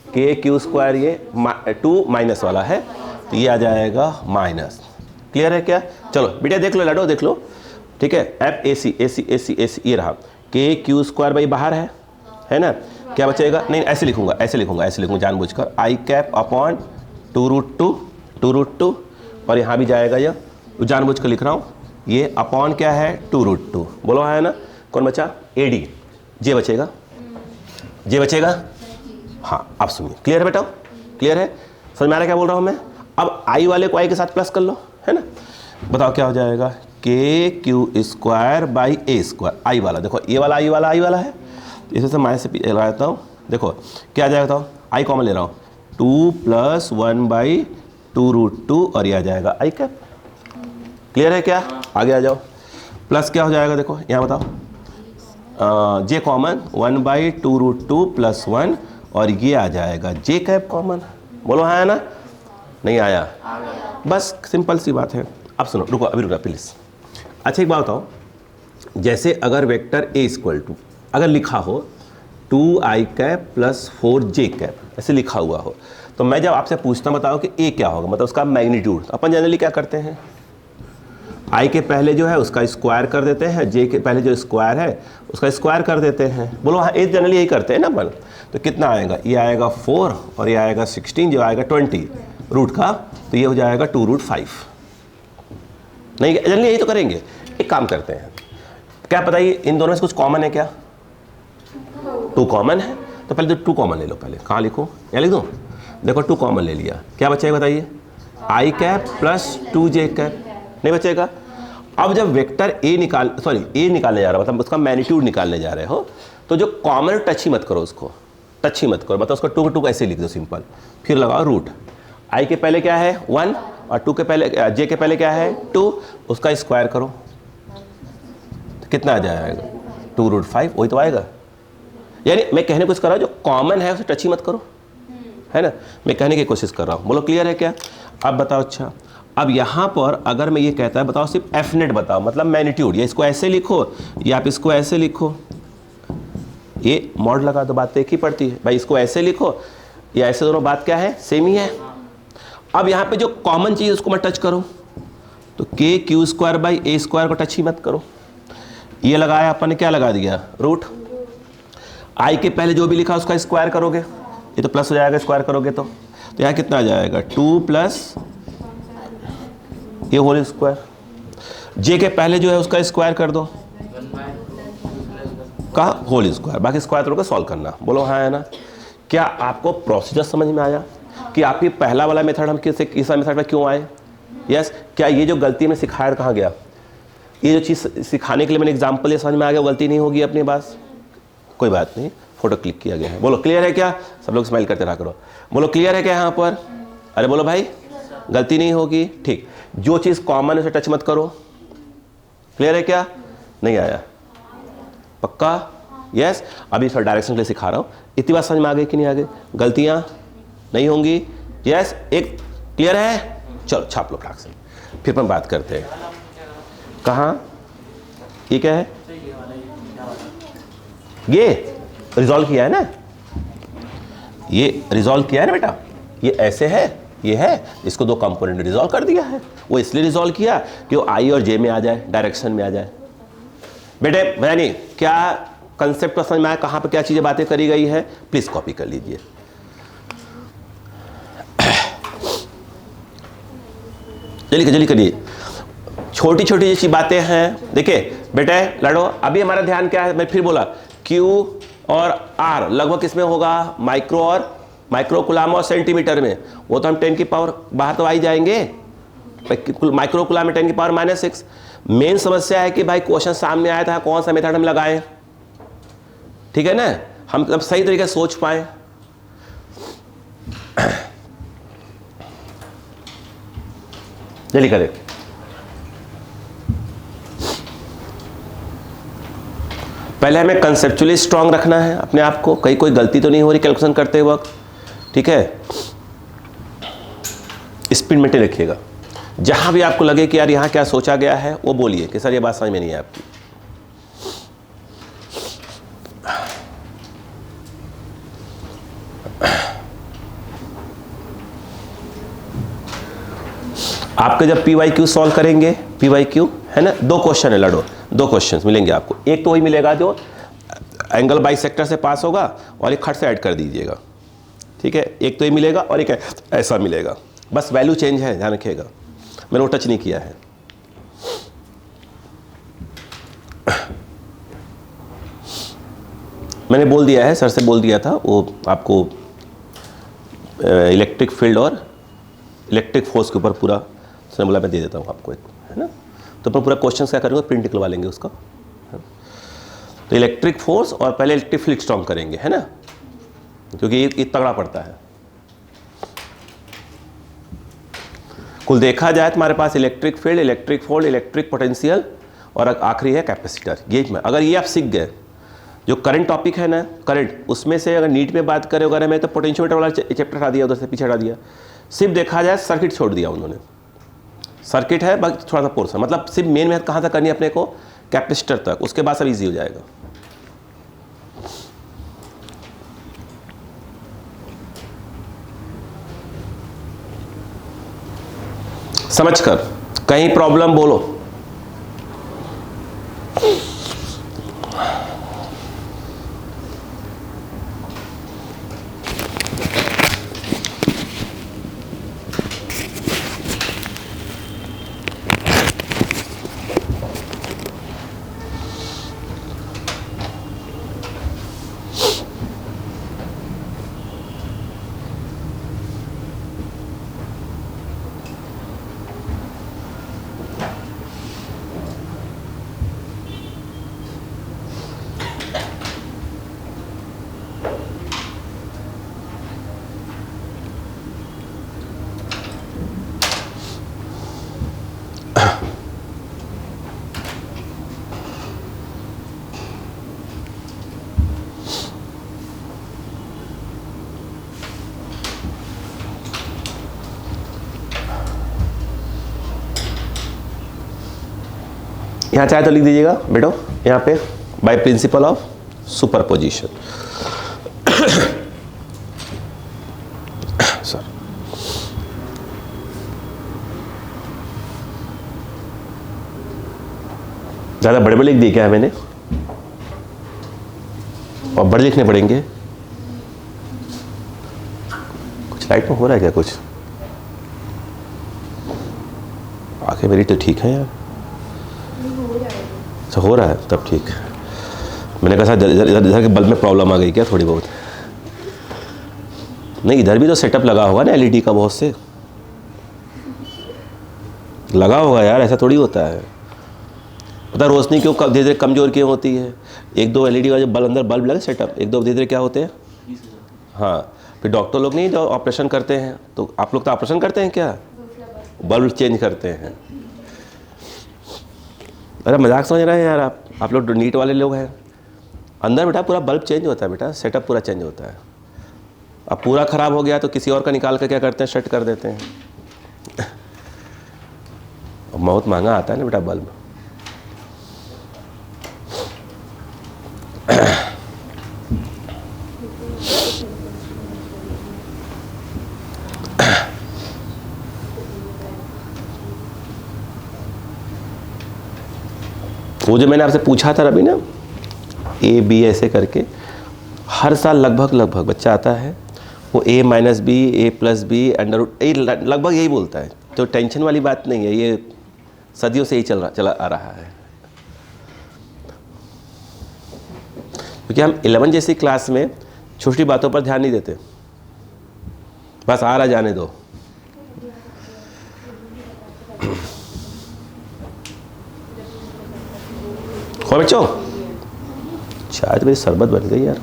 के क्यू स्क्वायर, ये 2 माइनस वाला है तो ये आ जाएगा माइनस। क्लियर है क्या? चलो बेटा देख लो, लडो देख लो, ठीक है। एफ ए सी ए सी ए सी ए सी ये रहा, के क्यू स्क्वायर भाई बाहर है ना, क्या बचेगा? नहीं ऐसे लिखूंगा जानबूझकर, आई कैप अपॉन 2√2 और यहाँ भी जाएगा ये, जानबूझकर लिख रहा हूँ, ये अपॉन क्या है 2√2, बोलो है ना। कौन बचा? ए डी, जे बचेगा। हाँ अब सुनिए, क्लियर है बेटा, क्लियर है, समझ में आ रहा है क्या बोल रहा हूँ मैं? अब आई वाले को आई के साथ प्लस कर लो, है ना। बताओ क्या हो जाएगा, k q square by a square, i वाला देखो, ये वाला आई वाला है, तो इसे माइनस से लगा देता हूँ, देखो क्या आ जाएगा, बताओ, आई कॉमन ले रहा हूँ, 2 + 1/2√2 और ये आ जाएगा आई कैप। क्लियर है क्या? आगे आ जाओ, प्लस क्या हो जाएगा, देखो यहाँ बताओ, जे कॉमन 1/2√2 + 1 और ये आ जाएगा जे कैप कॉमन, बोलो हाँ है ना, नहीं आया, बस सिंपल सी बात है। अब सुनो, रुको अभी रुको प्लीज़। अच्छा एक बात बताओ, जैसे अगर वेक्टर ए इक्वल टू अगर लिखा हो 2i कैप + 4j कैप ऐसे लिखा हुआ हो, तो मैं जब आपसे पूछता हूँ बताओ कि ए क्या होगा, मतलब उसका मैग्नीट्यूड, अपन जनरली क्या करते हैं, आई के पहले जो है उसका स्क्वायर कर देते हैं, जे के पहले जो स्क्वायर है उसका स्क्वायर कर देते हैं, बोलो हाँ, ए जनरली यही करते हैं ना अपन। तो कितना आएगा, ये आएगा 4 और ये आएगा 16, जो आएगा 20 रूट का, तो ये हो जाएगा 2√5। नहीं जनरली यही तो करेंगे। एक काम करते हैं, क्या बताइए इन दोनों में कुछ कॉमन है क्या? 2 कॉमन है, तो पहले तो 2 कॉमन ले लो, पहले कहाँ लिखो, यहाँ लिख दो, देखो 2 कॉमन ले लिया, क्या बचेगा बताइए, आई कैप + 2j कैप, नहीं बचेगा। अब जब वेक्टर ए निकालने जा रहा हो, मतलब उसका मैग्नीट्यूड निकालने जा रहे हो, तो जो कॉमन टच ही मत करो, मतलब उसको 2 को 2 ऐसे लिख दो सिंपल, फिर लगाओ रूट, आई के पहले क्या है 1 और 2 के पहले जे के पहले क्या है 2, उसका स्क्वायर करो तो कितना आ जाएगा 2√5, वही तो आएगा। यानी मैं कहने की कोशिश कर रहा हूँ जो कॉमन है उसे टच ही मत करो, है ना, मैं कहने की कोशिश कर रहा हूँ, बोलो क्लियर है क्या? अब बताओ, अच्छा अब यहाँ पर अगर मैं ये कहता है बताओ सिर्फ एफ नेट बताओ, मतलब मैग्नीट्यूड, या इसको ऐसे लिखो या आप इसको ऐसे लिखो, ये मॉड लगा दो, बात तो एक ही पड़ती है भाई, इसको ऐसे लिखो या ऐसे, दोनों बात क्या है सेम ही है। अब यहाँ पे जो कॉमन चीज़ उसको मत टच करो, तो के q square by a square को टच ही मत करो, ये लगाया अपन ने, क्या लगा दिया रूट, आई के पहले जो भी लिखा उसका स्क्वायर करोगे, ये तो प्लस हो जाएगा स्क्वायर करोगे तो यहाँ कितना आ जाएगा 2 प्लस ये होल स्क्वायर, जे के पहले जो है उसका स्क्वायर कर दो का होल स्क्वायर, बाकी स्क्वायर तोड़ के सॉल्व करना, बोलो हाँ है ना। क्या आपको प्रोसीजर समझ में आया कि आपकी पहला वाला मेथड हम किस मेथड में क्यों आए? यस, क्या ये जो गलती में सिखाया कहाँ गया, ये जो चीज़ सिखाने के लिए मैंने एग्जाम्पल ये समझ में आ गया, गलती नहीं होगी अपने पास, कोई बात नहीं, फोटो क्लिक किया गया है, बोलो क्लियर है क्या? सब लोग स्माइल करते रहा करो, बोलो क्लियर है क्या यहाँ पर? अरे बोलो भाई, गलती नहीं होगी, ठीक। जो चीज़ कॉमन है उसे टच मत करो, क्लियर है क्या? नहीं आया पक्का? यस। अभी थोड़ा डायरेक्शन के लिए सिखा रहा हूँ, इतनी बात समझ में आ गई कि नहीं आ गई? गलतियाँ नहीं होंगी, यस। एक क्लियर है? चलो छाप लो फटाक से, फिर अपन बात करते हैं। कहाँ ये क्या है, ये रिजॉल्व किया है ना, ये रिजॉल्व किया है ना बेटा, ये ऐसे है, ये है, इसको 2 कंपोनेंट रिजॉल्व कर दिया है। वो इसलिए रिजॉल्व किया कि वो आई और जे में आ जाए, डायरेक्शन में आ जाए। बेटे यानी क्या कंसेप्ट समझ में आया कहाँ पर क्या चीज़ें बातें करी गई है, प्लीज़ कॉपी कर लीजिए। जल्दी जल्दी करिए, छोटी छोटी जैसी बातें हैं। देखिए बेटे लड़ो, अभी हमारा ध्यान क्या है, मैं फिर बोला Q और R लगभग किसमें होगा, माइक्रो कुलाम और सेंटीमीटर में। वो तो हम 10 की पावर बाहर तो आ ही जाएंगे, माइक्रो कुलाम में 10 की पावर -6। मेन समस्या है कि भाई क्वेश्चन सामने आया था, कौन सा मेथड हम लगाएं, ठीक है ना, हम अब सही तरीके से सोच पाए। जल्दी करें। पहले हमें कंसेप्चुअली स्ट्रांग रखना है अपने आप को, कहीं कोई गलती तो नहीं हो रही कैलकुलेशन करते वक्त, ठीक है। स्पीड में रखिएगा, जहां भी आपको लगे कि यार यहां क्या सोचा गया है वो बोलिए कि सर ये बात समझ में नहीं है आपकी। आपके जब PYQ सॉल्व करेंगे, PYQ है ना, 2 क्वेश्चन है लड़ो, 2 क्वेश्चन मिलेंगे आपको। एक तो वही मिलेगा जो एंगल बाइसेक्टर से पास होगा और एक खट से ऐड कर दीजिएगा, ठीक है। एक तो ये मिलेगा और एक ऐसा मिलेगा, बस वैल्यू चेंज है, ध्यान रखिएगा, मैंने वो टच नहीं किया है। मैंने बोल दिया है, सर से बोल दिया था, वो आपको इलेक्ट्रिक फील्ड और इलेक्ट्रिक फोर्स के ऊपर पूरा उसने बोला मैं दे देता हूँ आपको एक, है ना। तो अपन पूरा क्वेश्चन क्या करेंगे, प्रिंट निकलवा लेंगे उसका। तो इलेक्ट्रिक फोर्स और पहले इलेक्ट्रिक फील्ड स्ट्रॉन्ग करेंगे, है ना, क्योंकि ये तगड़ा पड़ता है। कुल देखा जाए तो हमारे पास electric field, electric force, electric potential और आखिरी है कैपेसिटर। ये अगर ये आप सीख गए, जो करंट टॉपिक है ना, करंट, उसमें से अगर नीट में बात करें वगैरह में तो पोटेंशियोमीटर वाला चैप्टर हटा दिया, उधर से पीछे हटा दिया, सिर्फ देखा जाए सर्किट छोड़ दिया उन्होंने। सर्किट है बाकी थोड़ा सा पोर्शन, मतलब सिर्फ मेन मेहनत कहाँ तक करनी है अपने को, कैपेसिटर तक, उसके बाद सब इजी हो जाएगा। समझकर कहीं प्रॉब्लम बोलो। यहाँ चाहे तो लिख दीजिएगा बेटो, यहाँ पे by principle of superposition. Sir ज़्यादा बड़े बड़े लिख दिए क्या मैंने, और बड़े लिखने पड़ेंगे। कुछ लाइट में हो रहा है क्या कुछ, आंखें मेरी तो ठीक है यार, अच्छा हो रहा है तब ठीक। मैंने कहा इधर के बल्ब में प्रॉब्लम आ गई क्या थोड़ी बहुत। नहीं इधर भी तो सेटअप लगा होगा ना एलईडी का, बहुत से लगा होगा यार, ऐसा थोड़ी होता है। पता रोशनी क्यों धीरे धीरे कमज़ोर क्यों होती है, एक दो एलईडी का जो बल्ब अंदर बल्ब लगे सेटअप, एक दो धीरे धीरे क्या होते हैं। हाँ फिर डॉक्टर लोग नहीं जो ऑपरेशन करते हैं, तो आप लोग तो ऑपरेशन करते हैं क्या, बल्ब चेंज करते हैं। अरे मजाक समझ रहे हैं यार आप लोग नीट वाले लोग हैं। अंदर बेटा पूरा बल्ब चेंज होता है बेटा, सेटअप पूरा चेंज होता है। अब पूरा ख़राब हो गया तो किसी और का निकाल कर क्या करते हैं, सेट कर देते हैं। बहुत महंगा आता है ना बेटा बल्ब। वो जो मैंने आपसे पूछा था अभी ना, ए बी ऐसे करके हर साल लगभग बच्चा आता है वो a minus b a plus b under root a लगभग यही बोलता है। तो टेंशन वाली बात नहीं है, ये सदियों से ही चला आ रहा है। क्योंकि हम 11 जैसी क्लास में छोटी बातों पर ध्यान नहीं देते, बस आ रहा जाने दो। हो बच्चों, चाय तो मेरी शरबत बन गई यार।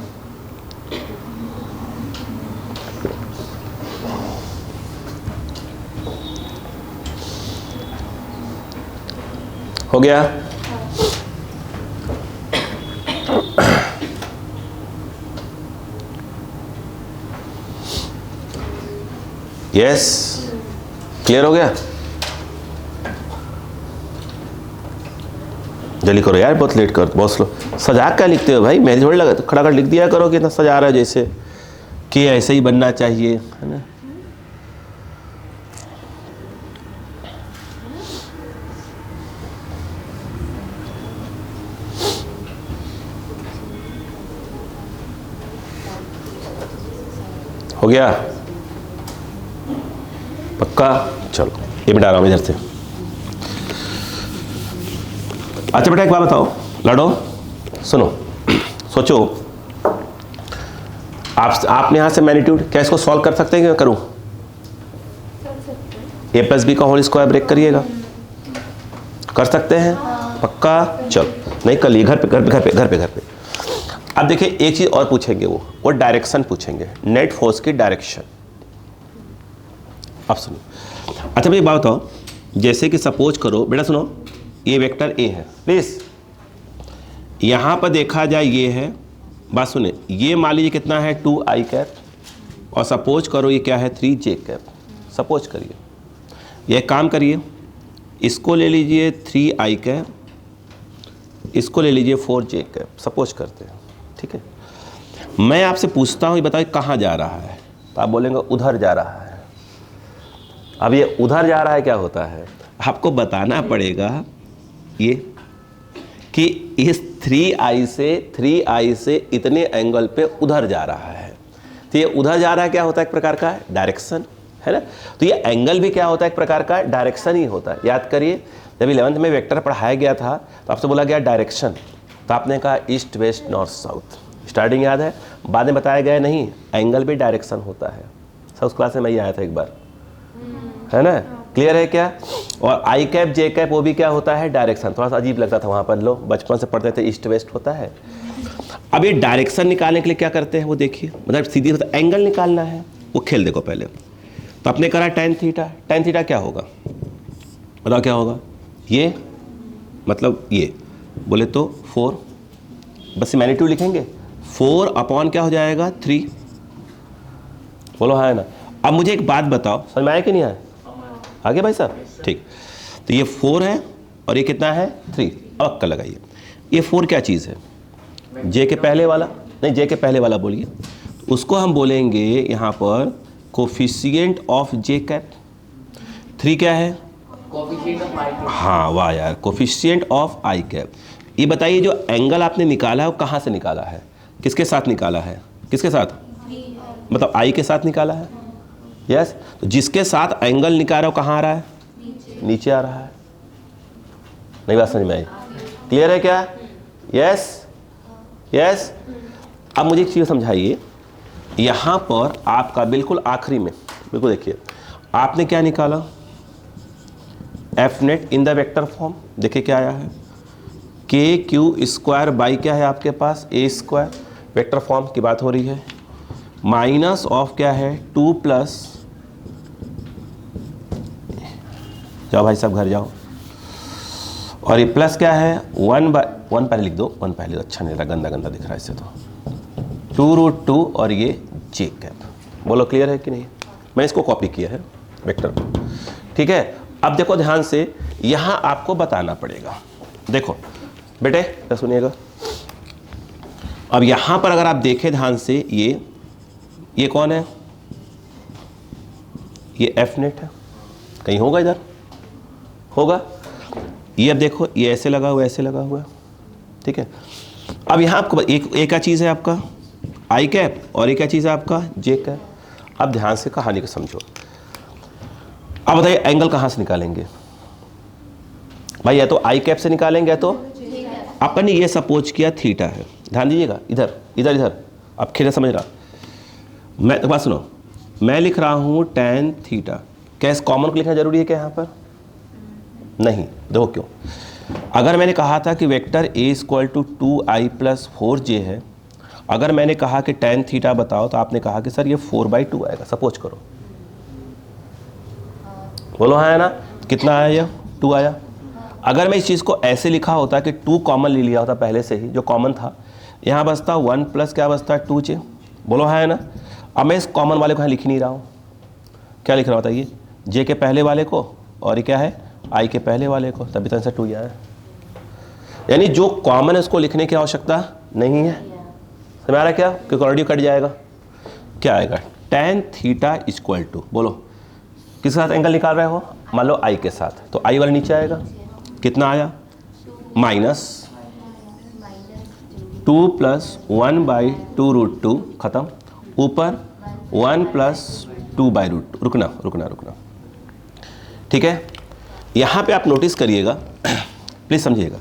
हो गया? यस, क्लियर हो गया? जल्दी करो यार, बहुत लेट कर, बहुत स्लो। सजा क्या लिखते हो भाई? मेरे थोड़ी लगा तो खड़ा कर लिख दिया करो कि इतना सजा रहा है जैसे कि ऐसे ही बनना चाहिए, है ना? हो गया? पक्का? चलो ये मिटा रहा हूँ इधर से। अच्छा बेटा एक बात बताओ, लड़ो, सुनो, सोचो। आपने यहाँ से मैग्नीट्यूड क्या इसको सॉल्व कर सकते हैं? क्या करूँ? ए प्लस बी का होल स्क्वायर ब्रेक करिएगा, कर सकते हैं? पक्का? चलो नहीं कर लिए, घर पे। अब देखिए एक चीज और पूछेंगे, वो डायरेक्शन पूछेंगे, नेट फोर्स की डायरेक्शन। अब सुनो, अच्छा मुझे बात बताओ, जैसे कि सपोज करो बेटा, सुनो, ये वेक्टर ए है, प्लीज यहां पर देखा जाए ये है, बात सुने, ये मान लीजिए कितना है 2i कैप, और सपोज करो ये क्या है 3j कैप। सपोज करिए, ये काम करिए, इसको ले लीजिए 3i कैप, इसको ले लीजिए 4j कैप, सपोज करते हैं, ठीक है। मैं आपसे पूछता हूँ, ये बताइए कहाँ जा रहा है? तो आप बोलेंगे उधर जा रहा है। अब ये उधर जा रहा है क्या होता है? आपको बताना पड़ेगा ये कि इस 3i से इतने एंगल पे उधर जा रहा है। तो ये उधर जा रहा है क्या होता है? एक प्रकार का डायरेक्शन, है ना? तो ये एंगल भी क्या होता है? एक प्रकार का डायरेक्शन ही होता है। याद करिए, जब 11th में वेक्टर पढ़ाया गया था तो आपसे बोला गया डायरेक्शन, तो आपने कहा east west north south, starting याद है? बाद में बताया गया नहीं, एंगल भी डायरेक्शन होता है। सब उस क्लास में मैं आया था एक बार, है ना? क्लियर है क्या? और आई कैप जे कैप वो भी क्या होता है? डायरेक्शन। थोड़ा सा अजीब लगता था वहाँ पर, लो बचपन से पढ़ते थे ईस्ट वेस्ट होता है। अब ये डायरेक्शन निकालने के लिए क्या करते हैं वो देखिए, मतलब सीधी एंगल निकालना है, वो खेल देखो पहले। तो आपने करा tan थीटा, tan थीटा क्या होगा बताओ? क्या होगा? ये मतलब ये बोले तो 4, बस मैग्नीट्यूड लिखेंगे, 4 अपॉन क्या हो जाएगा 3, बोलो है ना? अब मुझे एक बात बताओ, समझ में आया कि नहीं आया? आगे भाई साहब, ठीक। तो ये 4 है और ये कितना है 3। अब अक्कल लगाइए, ये 4 क्या चीज़ है? जे के पहले वाला, नहीं जे के पहले वाला बोलिए, उसको हम बोलेंगे यहाँ पर कोफिशिएंट ऑफ जे कैप। 3 क्या है? Coefficient of I cap. हाँ वाह यार, कोफिशिएंट ऑफ आई कैप। ये बताइए जो एंगल आपने निकाला है वो कहाँ से निकाला है? किसके साथ निकाला है? किसके साथ? मतलब आई के साथ निकाला है। यस, तो जिसके साथ एंगल निकाला वो कहाँ आ रहा है? नीचे आ रहा है। नहीं बात समझ में आई? क्लियर है क्या? Yes yes. अब मुझे एक चीज़ समझाइए, यहाँ पर आपका बिल्कुल आखिरी में, बिल्कुल देखिए, आपने क्या निकाला? F net in the vector form. देखिए क्या आया है? के क्यू स्क्वायर बाई क्या है आपके पास? ए स्क्वायर। वेक्टर फॉर्म की बात हो रही है। माइनस ऑफ क्या है? 2 प्लस, जाओ भाई साहब घर जाओ, और ये प्लस क्या है? 1 पहले लिख दो, 1 पहले, अच्छा नहीं लगा, गंदा गंदा दिख रहा है इससे तो। 2√2 और ये जे कैप। बोलो क्लियर है कि नहीं? मैंने इसको कॉपी किया है वेक्टर को, ठीक है। अब देखो ध्यान से, यहाँ आपको बताना पड़ेगा। देखो बेटे क्या सुनिएगा, अब यहाँ पर अगर आप देखें ध्यान से, ये कौन है? ये एफ नेट है, कहीं होगा इधर? होगा। ये अब देखो, ये ऐसे लगा हुआ, ऐसे लगा हुआ है, ठीक है। अब यहाँ आपको एक क्या चीज़ है आपका आई कैप और एक क्या चीज़ है आपका जे कैप। अब ध्यान से कहानी को समझो। अब बताइए एंगल कहाँ से निकालेंगे भाई, या तो आई कैप से निकालेंगे या तो अपन ने ये सपोज किया थीटा है। ध्यान दीजिएगा, इधर इधर इधर, अब खेल समझ रहा। मैं तो बात सुनो, मैं लिख रहा हूँ tan थीटा। क्या इस कॉमन को लिखना जरूरी है क्या यहाँ पर? नहीं। देखो क्यों। अगर मैंने कहा था कि vector a equal to 2i plus 4j है, अगर मैंने कहा कि tan थीटा बताओ तो आपने कहा कि सर ये 4/2 आएगा। सपोज करो, बोलो हाँ है ना। कितना आया ये? 2 आया। अगर मैं इस चीज़ को ऐसे लिखा होता कि 2 कॉमन ले लिया होता पहले से ही, जो कॉमन था, यहाँ बचता 1 प्लस क्या बचता 2j। बोलो हाँ है ना। अब मैं इस कॉमन वाले को यहाँ लिख ही नहीं रहा हूँ। क्या लिख रहा होता ये? j के पहले वाले को और ये क्या है i के पहले वाले को, तभी तो आंसर 2 ही आया। यानी जो कॉमन है उसको लिखने की आवश्यकता नहीं है। समझ आ रहा है क्या? क्योंकि ऑलरेडी कट जाएगा। क्या आएगा? tan थीटा इक्वल टू, बोलो किसके साथ एंगल निकाल रहे हो? मान लो i के साथ, तो i वाला नीचे आएगा। कितना आया? माइनस 2 प्लस 1/2√2 खत्म, ऊपर 1 प्लस 2/√2। रुकना। ठीक है, यहाँ पे आप नोटिस करिएगा, प्लीज समझिएगा।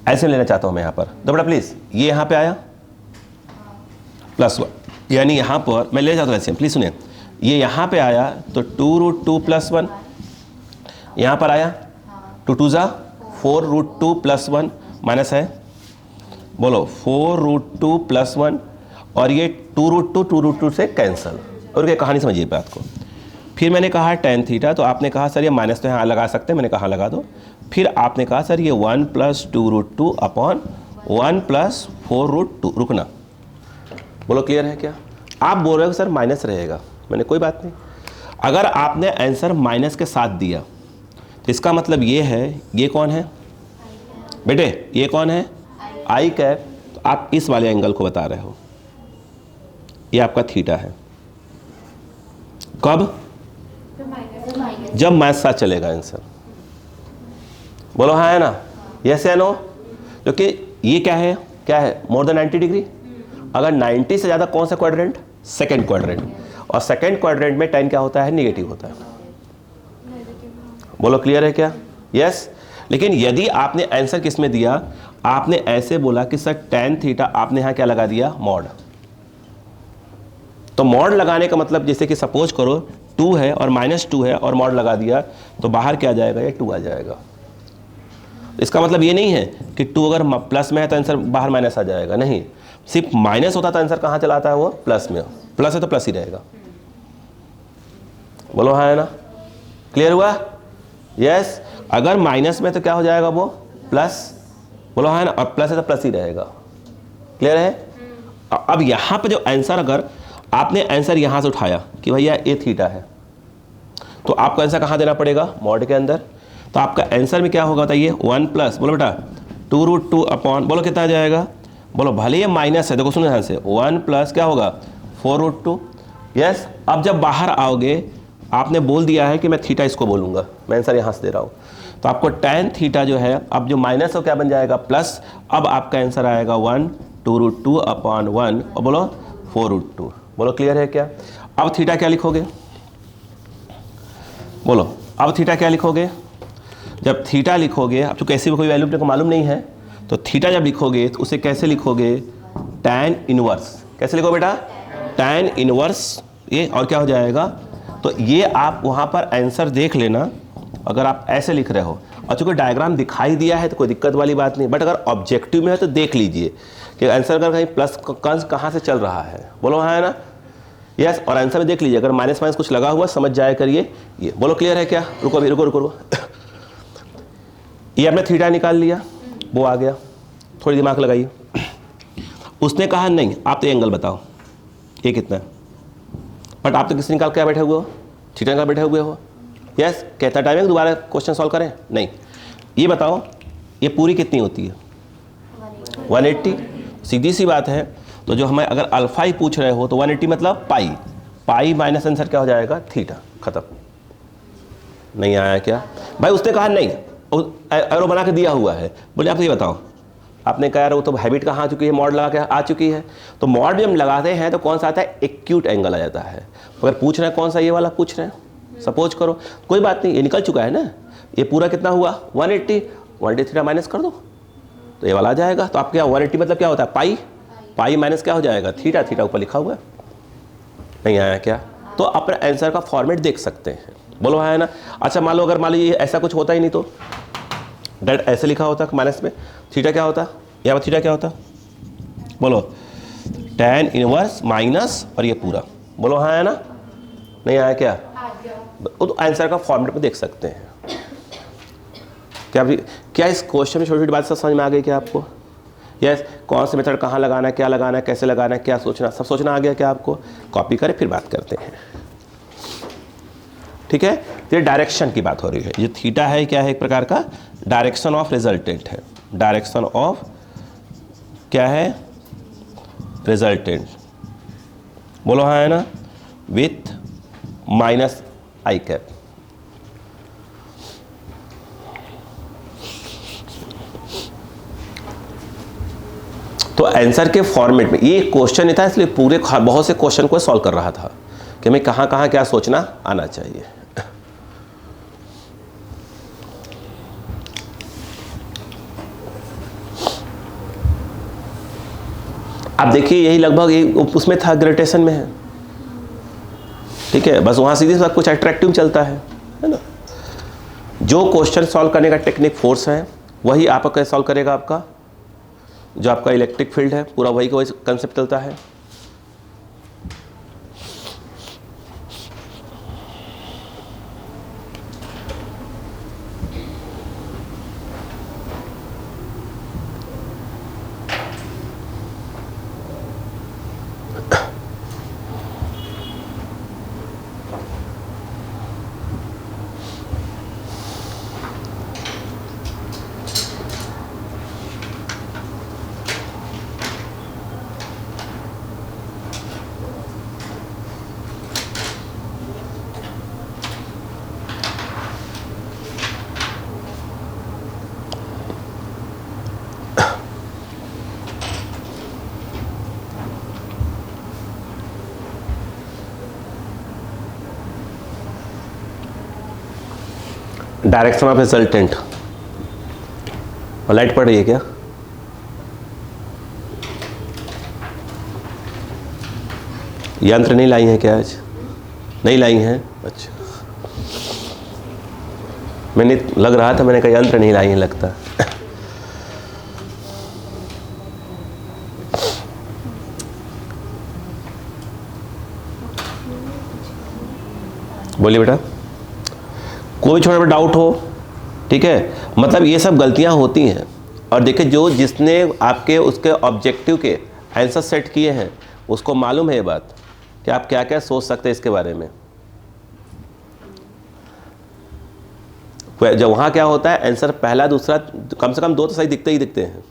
ऐसे लेना चाहता हूँ मैं यहाँ पर, दो बड़ा प्लीज। ये यहाँ पे आया +1, यानी यहाँ पर मैं ले जाता हूँ ऐसे, प्लीज सुनिए। ये यहाँ पे आया तो 2√2 + 1, यहाँ पर आया 2 2 ज़ा 4√2 + 1 माइनस है, बोलो 4√2 + 1, और ये 2√2 से कैंसल। और क्या कहानी समझिए बात को। फिर मैंने कहा tan थीटा, तो आपने कहा सर ये माइनस तो यहाँ लगा सकते हैं, मैंने कहा लगा दो। फिर आपने कहा सर ये 1 + 2√2 अपॉन 1 + 4√2। रुकना, बोलो क्लियर है क्या? आप बोल रहे हो सर माइनस रहेगा, मैंने कोई बात नहीं। अगर आपने आंसर माइनस के साथ दिया तो इसका मतलब ये है, ये कौन है बेटे? ये कौन है? आई कैप। तो आप इस वाले एंगल को बता रहे हो, ये आपका थीटा है। कब? जब माइनस साथ चलेगा आंसर। बोलो हाँ है ना, यस या नो? क्योंकि ये क्या है मोर देन 90 डिग्री। अगर 90 से ज़्यादा कौन सा क्वाड्रेंट? Second quadrant. और सेकेंड क्वाड्रेंट में tan क्या होता है? नेगेटिव होता है। बोलो क्लियर है क्या? यस। लेकिन यदि आपने आंसर किस में दिया, आपने ऐसे बोला कि सर tan थीटा, आपने यहाँ क्या लगा दिया? मॉड। तो मॉड लगाने का मतलब जैसे कि सपोज करो 2 है और -2 है और मॉड लगा दिया, तो बाहर क्या आ जाएगा? ये 2 आ जाएगा। इसका मतलब ये नहीं है कि 2 अगर प्लस में है तो आंसर बाहर माइनस आ जाएगा, नहीं। सिर्फ माइनस होता तो आंसर कहाँ चला आता है? वो प्लस में। प्लस है तो प्लस ही रहेगा। बोलो हाँ है ना? क्लियर हुआ? यस। अगर माइनस में तो क्या हो जाएगा? वो प्लस। बोलो हाँ है ना? और प्लस है तो प्लस ही रहेगा। क्लियर है? अब यहाँ पे जो आंसर, अगर आपने आंसर यहाँ से उठाया कि भैया ये थीटा है, तो आपको आंसर कहाँ देना पड़ेगा? मॉड के अंदर। तो आपका आंसर में क्या होगा बताइए? 1 प्लस, बोलो बेटा 2√2 अपॉन, बोलो कितना आ जाएगा? बोलो भले ये माइनस है, देखो सुनो ध्यान से, 1 प्लस क्या होगा? 4√2। यस। अब जब बाहर आओगे, आपने बोल दिया है कि मैं थीटा इसको बोलूँगा, मैं आंसर यहाँ से दे रहा हूँ, तो आपको tan थीटा जो है, अब जो माइनस हो क्या बन जाएगा? प्लस। अब आपका आंसर आएगा 1 2√2 अपॉन 1 और बोलो 4√2। बोलो क्लियर है क्या? अब थीटा क्या लिखोगे? बोलो अब थीटा क्या लिखोगे? जब थीटा लिखोगे, अब तो कैसे भी कोई वैल्यू अपने को मालूम नहीं है, तो थीटा जब लिखोगे तो उसे कैसे लिखोगे? tan inverse. कैसे लिखो बेटा? tan inverse. ये और क्या हो जाएगा? तो ये आप वहाँ पर आंसर देख लेना, अगर आप ऐसे लिख रहे हो। और चूँकि डायग्राम दिखाई दिया है तो कोई दिक्कत वाली बात नहीं, बट अगर ऑब्जेक्टिव में है तो देख लीजिए कि आंसर अगर कहीं प्लस कंस कहाँ से चल रहा है। बोलो हाँ है ना? यस। और आंसर में देख लीजिए, अगर माइनस माइनस कुछ लगा हुआ समझ जाया करिए ये। बोलो क्लियर है क्या? रुको अभी, रुको। ये आपने थीटा निकाल लिया, वो आ गया, थोड़ी दिमाग लगाइए। उसने कहा नहीं, आप तो एंगल बताओ ये कितना है, बट आप तो किससे निकाल के बैठे हुए हो? थीटा निकाल बैठे हुए हो। यस। कहता टाइम है दोबारा क्वेश्चन सॉल्व करें? नहीं। ये बताओ ये पूरी कितनी होती है? 180। सीधी सी बात है। तो जो हमें अगर अल्फा ही पूछ रहे हो तो 180 मतलब पाई माइनस आंसर क्या हो जाएगा? थीटा। खत्म। नहीं आया क्या भाई? उसने कहा नहीं, एरो बना के दिया हुआ है। बोले आप ये बताओ आपने कहा यार वो तो हैबिट कहाँ आ चुकी है, मॉड लगा के आ चुकी है। तो मॉड जब हम लगाते हैं तो कौन सा आता है, एक्यूट एंगल आ जाता है। अगर पूछ रहे हैं कौन सा, ये वाला पूछ रहे हैं, सपोज करो कोई बात नहीं, ये निकल चुका है ना, ये पूरा कितना हुआ 180, 180 थीटा माइनस कर दो तो ये वाला आ जाएगा। तो आपके यहाँ 180 मतलब क्या होता है, पाई, पाई माइनस क्या हो जाएगा, थीटा, थीटा ऊपर लिखा हुआ है, नहीं आया क्या। तो अपने आंसर का फॉर्मेट देख सकते हैं, बोलो है ना। अच्छा मान लो अगर मान लो ये ऐसा कुछ होता ही नहीं तो डेट ऐसे लिखा होता माइनस में, थीटा क्या होता, यहाँ पर थीटा क्या होता, बोलो tan इनवर्स माइनस और ये पूरा, बोलो हाँ है ना, नहीं आया क्या। तो आंसर का फॉर्मेट में देख सकते हैं। क्या इस क्वेश्चन में छोटी छोटी बात सब समझ में आ गई क्या आपको। यस, कौन से मेथड कहाँ लगाना है, क्या लगाना है, कैसे लगाना है, क्या सोचना, सब सोचना आ गया क्या आपको। कॉपी करें फिर बात करते हैं, ठीक है। ये डायरेक्शन की बात हो रही है, ये थीटा है क्या है, एक प्रकार का डायरेक्शन ऑफ रिजल्टेंट है, डायरेक्शन ऑफ क्या है, रिजल्टेंट, बोलो हाँ है ना, विथ माइनस आई कैप। तो आंसर के फॉर्मेट में ये क्वेश्चन नहीं था, इसलिए पूरे बहुत से क्वेश्चन को सॉल्व कर रहा था कि हमें कहाँ कहाँ क्या सोचना आना चाहिए। आप देखिए यही लगभग उसमें था, ग्रेविटेशन में है, ठीक है। बस वहाँ सीधे सब कुछ अट्रैक्टिव चलता है ना। जो क्वेश्चन सॉल्व करने का टेक्निक फोर्स है वही आपका सॉल्व करेगा, आपका जो आपका इलेक्ट्रिक फील्ड है पूरा वही का वही कंसेप्ट चलता है। डायरेक्शन ऑफ रिजल्टेंट, और लाइट पड़ रही है क्या, यंत्र नहीं लाई है क्या आज, नहीं लाई हैं, अच्छा मैंने लग रहा था, मैंने कहा यंत्र नहीं लाई है लगता। बोलिए बेटा, कोई छोटा बड़ा डाउट हो, ठीक है। मतलब ये सब गलतियां होती हैं, और देखिए जो जिसने आपके उसके ऑब्जेक्टिव के आंसर सेट किए हैं उसको मालूम है ये बात कि आप क्या क्या सोच सकते हैं इसके बारे में। जब वहाँ क्या होता है, आंसर पहला दूसरा कम से कम दो तो सही दिखते ही दिखते हैं,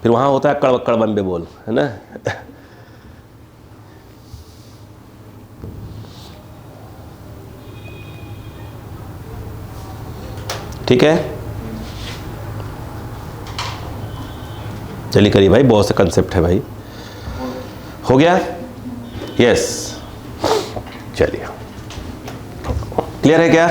फिर वहाँ होता है कड़वक्कड़ बम्बे बोल, है ना। ठीक है, चलिए करिए भाई, बहुत से कंसेप्ट है भाई। हो गया, यस, चलिए क्लियर है क्या।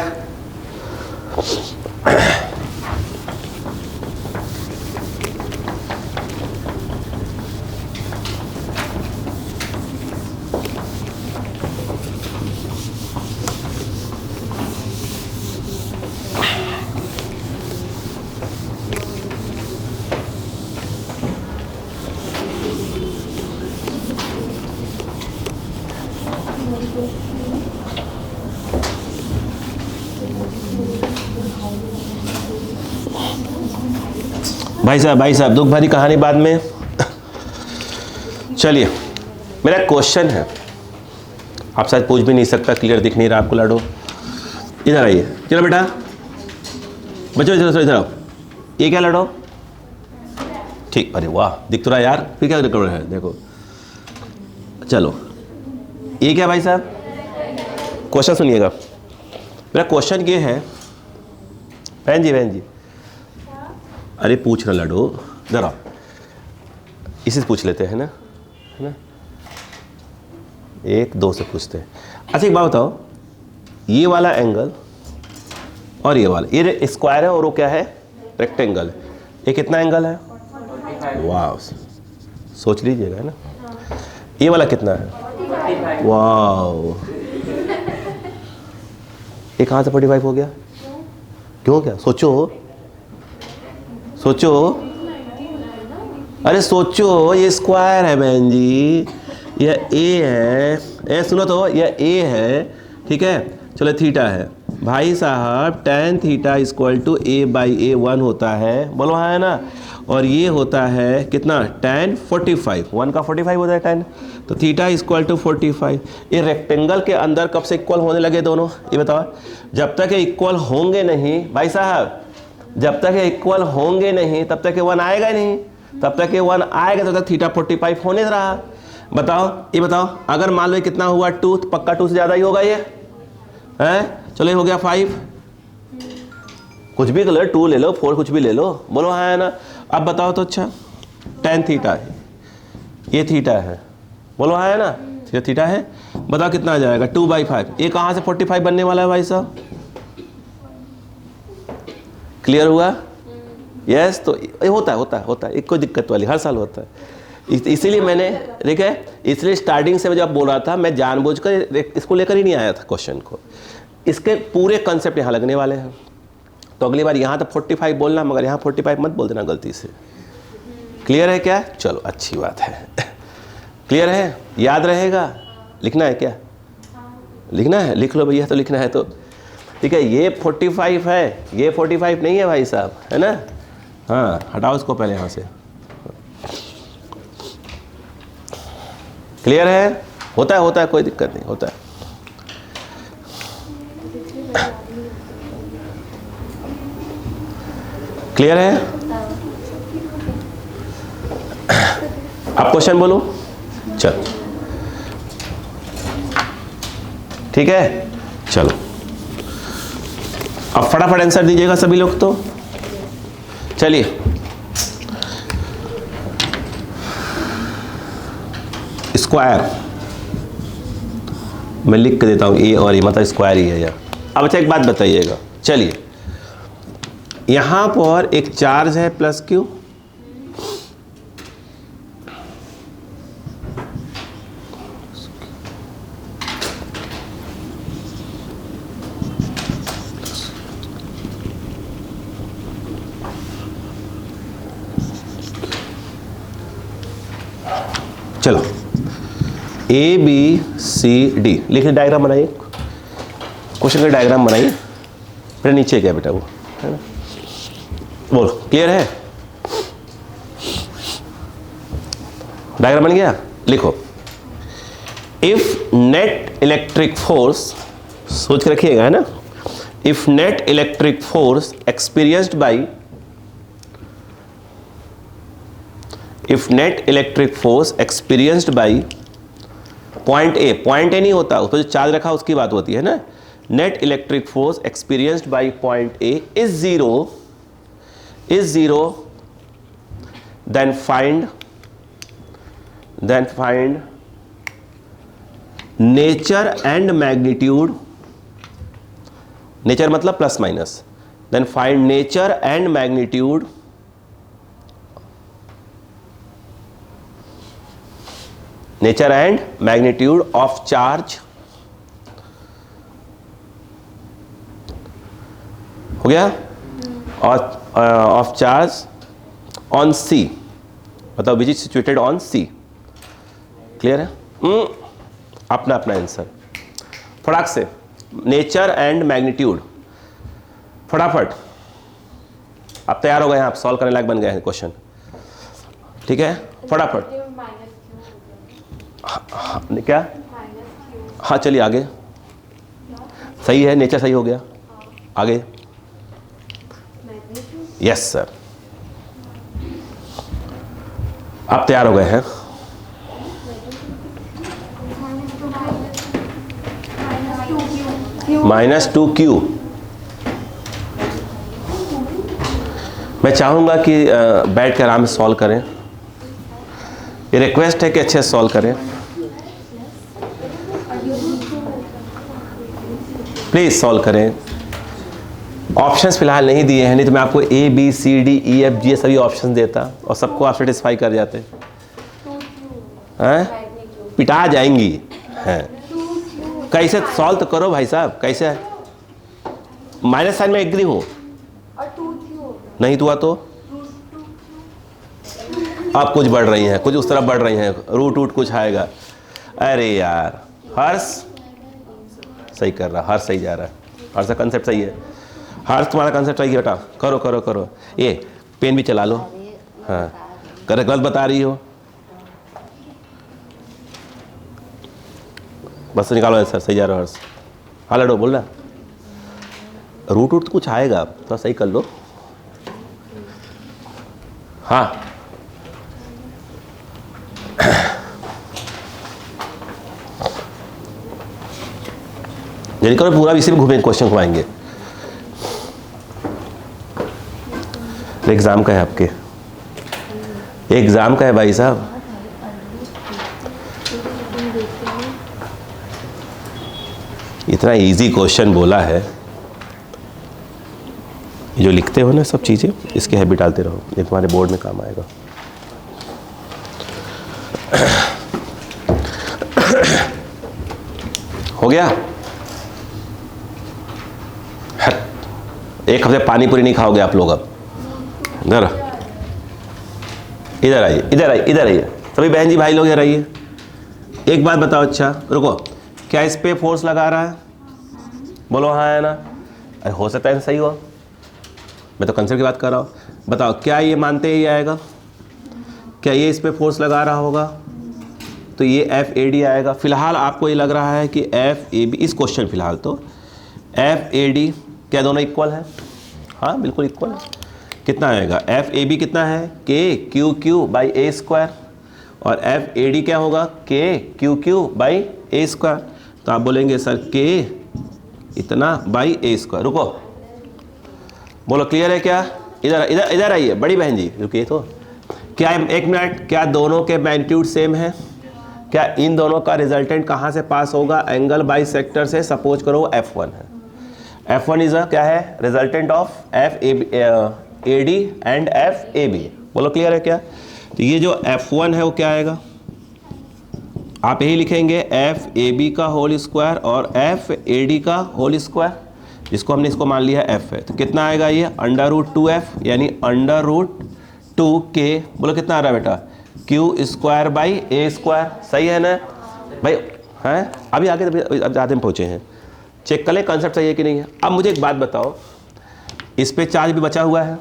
भाई साहब दुख भरी कहानी बाद में। चलिए मेरा क्वेश्चन है, आप शायद पूछ भी नहीं सकता, क्लियर दिख नहीं रहा आपको। लाडो इधर आइए, चलो बेटा, बच्चों इधर आओ। ये क्या लाडो, ठीक, अरे वाह दिख तो रहा यार, फिर क्या रिकॉर्ड है देखो। चलो ये क्या भाई साहब, क्वेश्चन सुनिएगा। मेरा क्वेश्चन ये है, बहन जी अरे पूछ रहा लडो, जरा इसी से पूछ लेते हैं ना, है ना, 1 2 से पूछते हैं। अच्छा एक बात बताओ, ये वाला एंगल और ये वाला, ये स्क्वायर है और वो क्या है, रेक्टेंगल। ये कितना एंगल है? वाह, सोच लीजिएगा, है ना। ये वाला कितना है? वाह, ये कहाँ से 45 हो गया? क्यों, क्या? सोचो सोचो, अरे सोचो, ये स्क्वायर है बहन जी, यह ए है, ए सुनो तो, यह ए है, ठीक है। चलो थीटा है भाई साहब, tan theta equal to A/A1 होता है, बोलो हाँ है ना। और ये होता है कितना, tan 45, 1 का 45 होता है tan, तो थीटा इक्वल टू 45। ये रेक्टेंगल के अंदर कब से इक्वल होने लगे दोनों, ये बताओ। जब तक ये इक्वल होंगे नहीं भाई साहब, जब तक ये इक्वल होंगे नहीं तब तक ये 1 आएगा नहीं, तब तक ये 1 आएगा तब तक थीटा 45 होने रहा। बताओ, ये बताओ, अगर मान लो कितना हुआ 2, तो पक्का 2 से ज़्यादा ही होगा ये, है। चलो ये हो गया 5, कुछ भी कलर 2 ले लो, 4 कुछ भी ले लो, बोलो हाँ है ना। अब बताओ तो, अच्छा tan थीटा है, ये थीटा है, बोलो हाँ है ना, थीटा है, बताओ कितना आ जाएगा 2/5। ये कहाँ से 45 बनने वाला है भाई साहब, क्लियर हुआ? यस, तो ये होता है, कोई दिक्कत वाली, हर साल होता है। इसीलिए मैंने, ठीक है, इसलिए स्टार्टिंग से जब बोल रहा था, मैं जानबूझकर इसको लेकर ही नहीं आया था क्वेश्चन को। इसके पूरे कंसेप्ट यहाँ लगने वाले हैं, तो अगली बार यहाँ तो 45 बोलना, मगर यहाँ 45 मत बोल देना गलती से। क्लियर है क्या? चलो अच्छी बात है। क्लियर है, याद रहेगा, लिखना है क्या? लिखना है, लिख लो भैया, तो लिखना है तो ठीक है। ये 45 है, ये 45 नहीं है भाई साहब, है ना। हाँ, हटाओ इसको पहले यहाँ से। क्लियर है? होता है, कोई दिक्कत नहीं, होता है। क्लियर है? आप क्वेश्चन बोलो, चलो ठीक है। चलो अब फटाफट आंसर दीजिएगा सभी लोग, तो चलिए। स्क्वायर मैं लिख के देता हूँ, ए और ए मतलब स्क्वायर ही है यार। अब अच्छा एक बात बताइएगा, चलिए यहाँ पर एक चार्ज है प्लस क्यू, चलो ए बी सी डी लिखिए, डायग्राम बनाइए, क्वेश्चन का डायग्राम बनाइए। फिर नीचे क्या बेटा वो, है ना, बोलो क्लियर है? डायग्राम बन गया, लिखो। इफ नेट इलेक्ट्रिक फोर्स, सोच के रखिएगा, है ना। If net electric force experienced by, if net electric force experienced by point A, point A नहीं होता, उस पर जो चार्ज रखा उसकी बात होती है ना। Net electric force experienced by point A is zero, then find nature and magnitude, nature मतलब plus minus, then find nature and magnitude of charge, हो गया, और ऑफ चार्ज ऑन सी, मतलब which is situated on c. Clear है? अपना अपना answer फटाक से, नेचर एंड मैग्नीट्यूड, फटाफट। आप तैयार हो गए हैं, आप सॉल्व करने लायक बन गए हैं क्वेश्चन, ठीक है, फटाफट। क्या? हाँ चलिए आगे, सही है, नेचर सही हो गया, आगे। यस सर, आप तैयार हो गए हैं? -2q, मैं चाहूँगा कि बैठ कर आराम से सॉल्व करें। ये रिक्वेस्ट है कि अच्छे से सॉल्व करें, प्लीज़ सॉल्व करें। ऑप्शंस फिलहाल नहीं दिए हैं, नहीं तो मैं आपको A B C D E F G सभी ऑप्शन देता और सबको आप सेटिस्फाई कर जाते हैं। पिटा जाएंगी हैं। कैसे सॉल्व तो करो भाई साहब, कैसे है? माइनस साइन में एग्री हूँ, नहीं हुआ तो आप कुछ बढ़ रही हैं, कुछ उस तरफ बढ़ रही हैं, रूट कुछ आएगा। अरे यार हर्ष सही कर रहा, हर्ष सही जा रहा है, हर्ष का कंसेप्ट सही है, हर्ष तुम्हारा कंसेप्ट सही है बेटा। करो करो करो, ये पेन भी चला लो। हाँ कर, गलत बता रही हो, बस निकालो सर, सही जा रहा हो हर्ष। हाँ लड़ो, बोल रहा रूट तो कुछ आएगा, तो सही कर लो। हाँ जल्दी करो, पूरा इसी में घूमेंगे, क्वेश्चन घुमाएंगे। एग्जाम का है आपके, एग्जाम का है भाई साहब। इतना इजी क्वेश्चन बोला है, ये जो लिखते हो ना सब चीज़ें, इसके हैबिट डालते रहो, ये तुम्हारे बोर्ड में काम आएगा। हो गया? एक हफ्ते पानी पूरी नहीं खाओगे आप लोग। अब इधर इधर आइए, इधर आइए, इधर आइए सभी बहन जी भाई लोग, इधर आइए। एक बात बताओ, अच्छा रुको, क्या इस पे फोर्स लगा रहा है? बोलो हाँ है ना? अरे हो सकता है सही हो, मैं तो कंसेप्ट की बात कर रहा हूँ। बताओ क्या ये मानते ही आएगा? क्या ये इस पे फोर्स लगा रहा होगा? तो ये FAD आएगा। फिलहाल आपको ये लग रहा है कि FAB, इस क्वेश्चन फिलहाल तो FAD क्या दोनों इक्वल है? हाँ बिल्कुल इक्वल है। कितना आएगा? FAB कितना है? KQQ/A², और FAD क्या होगा? KQQ/A²। तो आप बोलेंगे सर K इतना A²। रुको, बोलो क्लियर है क्या? इधर इधर इधर आइए बड़ी बहन जी, रुकिए तो। क्या एक मिनट, क्या दोनों के मैग्नीट्यूड सेम है? क्या इन दोनों का रिजल्टेंट कहाँ से पास होगा? एंगल बाइसेक्टर से। सपोज करो F1 है, F1 इज क्या है? Resultant of FAD and FAB। बोलो क्लियर है क्या? तो ये जो F1 है वो क्या आएगा? आप यही लिखेंगे FAB का होल स्क्वायर और FAD का होल स्क्वायर, जिसको हमने इसको मान लिया F है। तो कितना आएगा ये? √2F यानी √2K। बोलो कितना आ रहा है बेटा? Q²/A²। सही है ना भाई? हैं अभी आगे आधे में पहुँचे हैं, चेक कर ले कंसेप्ट सही है कि नहीं है। अब मुझे एक बात बताओ, इस पे चार्ज भी बचा हुआ है,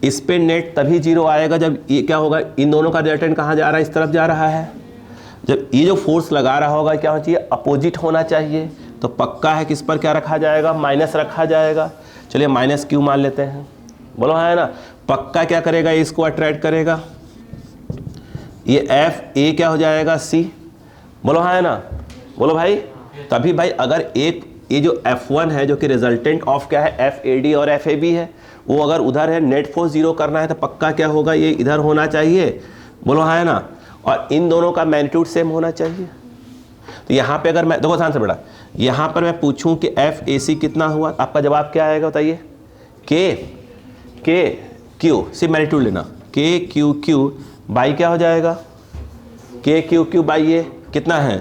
इस पे नेट तभी जीरो आएगा जब ये क्या होगा? इन दोनों का रिजल्टेंट कहाँ जा रहा है? इस तरफ जा रहा है। जब ये जो फोर्स लगा रहा होगा क्या होना चाहिए? अपोजिट होना चाहिए। तो पक्का है किस पर क्या रखा जाएगा? माइनस रखा जाएगा। चलिए -Q मान लेते हैं। बोलो है ना? पक्का क्या करेगा? इसको अट्रैक्ट करेगा। ये FA क्या हो जाएगा? C। बोलो है ना? बोलो भाई। तभी भाई अगर एक ये जो F1 है जो कि रिजल्टेंट ऑफ क्या है? FAD और FAB है, वो अगर उधर है, नेट फोर्स जीरो करना है तो पक्का क्या होगा? ये इधर होना चाहिए। बोलो हाँ है ना? और इन दोनों का मैग्नीट्यूड सेम होना चाहिए। तो यहाँ पे अगर मैं देखो ध्यान से बेटा, यहाँ पर मैं पूछूं कि FAC कितना हुआ, आपका जवाब क्या आएगा बताइए? KQ, सिर्फ मैग्नीट्यूड लेना, KQQ बाई क्या हो जाएगा? KQQ बाई ये कितना है?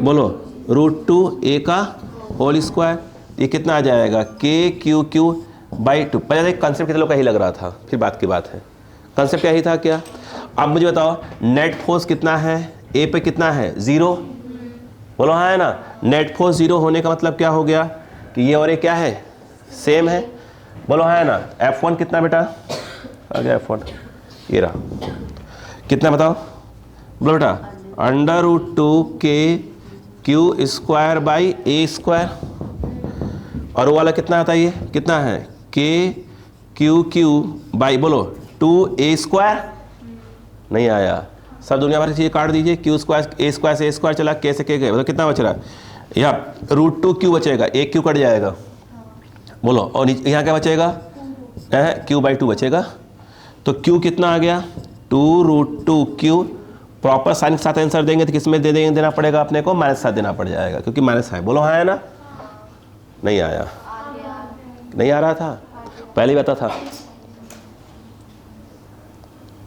बोलो √2A का होल स्क्वायर। ये कितना आ जाएगा? KQQ/2। पहले एक कंसेप्ट कितने लोग का ही लग रहा था, फिर बात की बात है। कंसेप्ट क्या ही था क्या? अब मुझे बताओ नेट फोर्स कितना है? A पे कितना है? 0। बोलो हाँ है ना? नेट फोर्स 0 होने का मतलब क्या हो गया? कि ये और ये क्या है? सेम है। बोलो हाँ है ना? F1 कितना बेटा आ गया? F1 ये रहा, कितना बताओ? बोलो बेटा √2K Q²/A²। और वो वाला कितना आता है? ये कितना है? KQQ/ बोलो 2A²। नहीं आया सर, दुनिया भर की चीज़ें काट दीजिए। Q² A² से A² चला, कैसे के गए? मतलब कितना बच रहा है? यहाँ √2Q बचेगा, एक Q कट जाएगा। बोलो, और यहाँ क्या बचेगा? q/2 बचेगा। तो q कितना आ गया 2√2q। प्रॉपर साइन के साथ आंसर देंगे तो किस में दे देंगे, देना पड़ेगा अपने को माइनस साथ देना पड़ जाएगा, क्योंकि माइनस है। बोलो हाँ है ना? नहीं आया, नहीं आ रहा था, पहले ही बता था।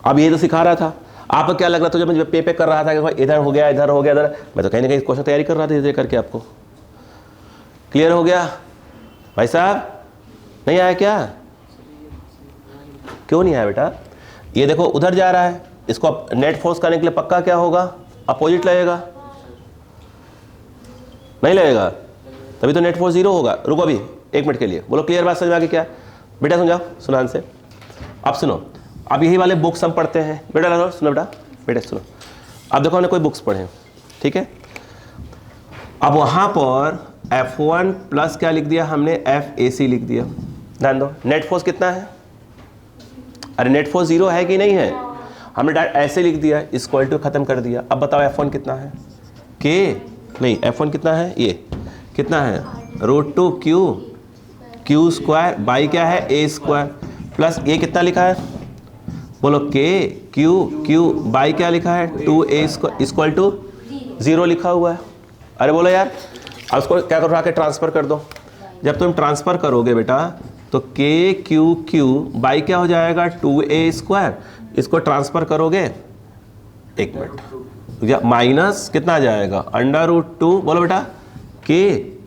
अब ये तो सिखा रहा था, आपको क्या लग रहा था जब मैं पे कर रहा था कि इधर हो गया इधर हो गया इधर, मैं तो कहीं ना कहीं क्वेश्चन तैयारी कर रहा था धीरे करके। आपको क्लियर हो गया भाई साहब? नहीं आया क्या? क्यों नहीं आया बेटा? ये देखो उधर जा रहा है, इसको नेट फोर्स करने के लिए पक्का क्या होगा, अपोजिट लगेगा, नहीं लगेगा, तभी तो नेट फोर्स 0 होगा। रुको अभी 1 मिनट के लिए, बोलो क्लियर बात समझ में आ गई क्या? बेटा समझाओ सुनान से। अब सुनो, अब यही वाले बुक्स हम पढ़ते हैं बेटा, लगो सुनो बेटा, बेटा सुनो। अब देखो हमने कोई बुक्स पढ़े, ठीक है। अब वहाँ पर F1 प्लस क्या लिख दिया हमने, FAC लिख दिया। ध्यान दो, नेट फोर्स कितना है? अरे नेट फोर्स 0 है कि नहीं है? हमने डायरेक्ट ऐसे लिख दिया, इक्वल टू खत्म कर दिया। अब बताओ F1 कितना है? K नहीं, F1 कितना है? ये कितना है √2q q² बाई क्या है a² प्लस ये कितना लिखा है, बोलो k q बाई क्या लिखा है 2a² इक्वल टू 0 लिखा हुआ है। अरे बोलो यार, अब उसको क्या करो, आके ट्रांसफर कर दो। जब तुम ट्रांसफर करोगे बेटा तो k q बाई क्या हो जाएगा 2a², इसको ट्रांसफर करोगे 1 मिनट, माइनस कितना आ जाएगा √2, बोलो बेटा k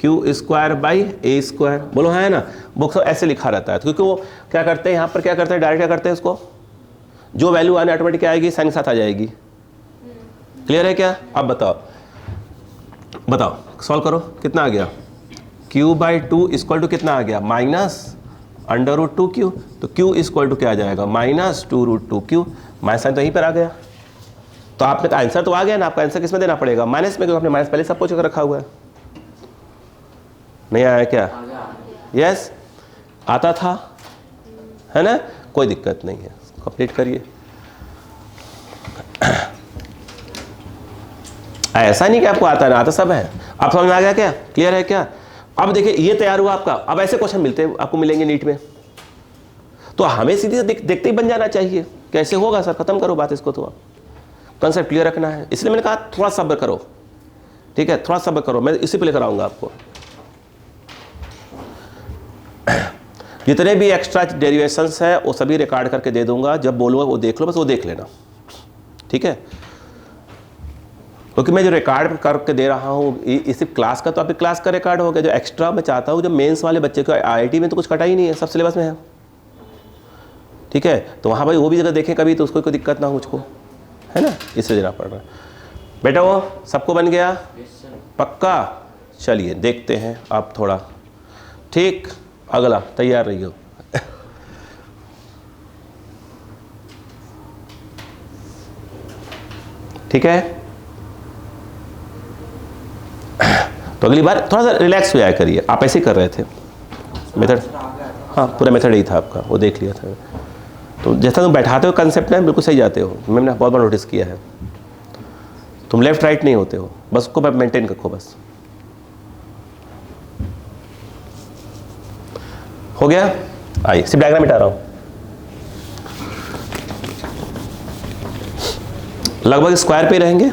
q² बाई a², बोलो है ना? बुक ऐसे लिखा रहता है, क्योंकि वो क्या करते हैं यहाँ पर, क्या करते हैं डायरेक्ट, क्या करते हैं इसको, जो वैल्यू आने ऑटोमेटिक आएगी साइन के साथ आ जाएगी। क्लियर है क्या? अब बताओ सॉल्व करो, कितना आ गया q/2 इक्वल टू कितना आ गया माइनस √2q, तो q इक्वल टू क्या आ जाएगा माइनस 2√2q, माइनस साइन तो यहीं पर आ गया। तो आपने आंसर तो आ गया ना, आपका आंसर किस में देना पड़ेगा, माइनस में, क्योंकि आपने माइनस पहले सब पूछ कर रखा हुआ है। नहीं आया क्या? यस आता था, है ना? कोई दिक्कत नहीं है, कंप्लीट करिए। ऐसा नहीं कि आपको आता ना, आता सब है। आप समझ में आ गया क्या? क्लियर है क्या? अब देखिए ये तैयार हुआ आपका। अब ऐसे क्वेश्चन मिलते हैं आपको, मिलेंगे नीट में, तो हमें सीधे देखते ही बन जाना चाहिए। कैसे होगा सर? खत्म करो बात, इसको तो आप कंसेप्ट क्लियर रखना है। इसलिए मैंने कहा थोड़ा सब्र करो, ठीक है, थोड़ा सब्र करो, मैं इसी पे लेकर आऊंगा आपको। जितने भी एक्स्ट्रा डेरिवेशंस है वो सभी रिकॉर्ड करके दे दूंगा, जब बोलूँगा वो देख लो, बस वो देख लेना, ठीक है। क्योंकि मैं जो रिकॉर्ड करके दे रहा हूँ इस क्लास का, तो अभी क्लास का रिकॉर्ड हो गया। जो एक्स्ट्रा मैं चाहता हूँ, जो मेंस वाले बच्चे को IIT में तो कुछ कटा ही नहीं है, सब सिलेबस में है, ठीक है। तो वहाँ भाई वो भी अगर देखें कभी तो उसको कोई दिक्कत ना हो मुझको, है ना, इससे देना पड़ रहा है। बेटा वो सबको बन गया पक्का? चलिए देखते हैं आप थोड़ा, ठीक। अगला तैयार रहिए। ठीक है, तो अगली बार थोड़ा सा रिलैक्स हो जाया करिए। आप ऐसे कर रहे थे मेथड, हाँ पूरा मेथड यही था आपका, वो देख लिया था। तो जैसा तुम बैठाते हो कंसेप्ट में बिल्कुल सही जाते हो, मैंने बहुत बार नोटिस किया है। तुम लेफ्ट राइट नहीं होते हो, बस उसको मेंटेन रखो बस। हो गया? आइए सिर्फ डायग्राम मिटा रहा हूं। लगभग स्क्वायर पे रहेंगे,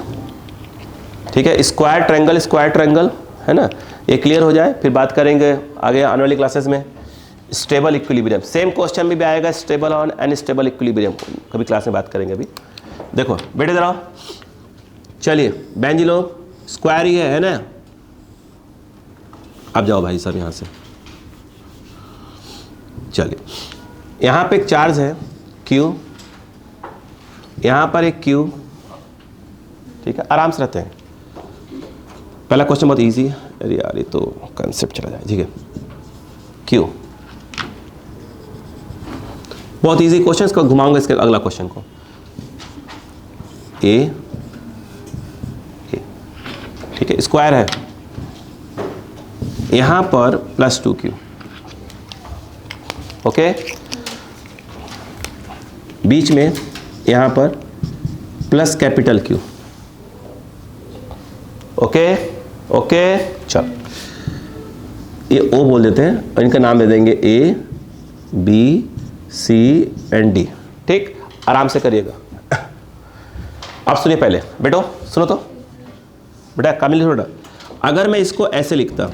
ठीक है। स्क्वायर ट्रायंगल है ना, ये क्लियर हो जाए, फिर बात करेंगे आगे आने वाली क्लासेस में स्टेबल इक्विलिब्रियम। सेम क्वेश्चन भी आएगा, स्टेबल ऑन अनस्टेबल इक्विलिब्रियम, कभी क्लास में बात करेंगे। अभी देखो बेटे जरा, चलिए बहन जी लोग, स्क्वायर ही है ना। अब जाओ भाई साहब यहाँ से, चलिए यहाँ पे एक चार्ज है Q, यहाँ पर एक Q, ठीक है, आराम से रहते हैं। पहला क्वेश्चन बहुत इजी है, अरे यार ये तो कंसेप्ट चला जाए, ठीक है। Q बहुत इजी क्वेश्चन, इसको घुमाऊंगा इसके अगला क्वेश्चन को। ए ठीक है, स्क्वायर है, यहाँ पर +2Q, ओके, बीच में यहाँ पर +Q, ओके ओके। चल ये O बोल देते हैं और इनका नाम दे देंगे A B C&D, ठीक, आराम से करिएगा। अब सुनिए पहले बेटो, सुनो तो बेटा, कामिल बेटा, अगर मैं इसको ऐसे लिखता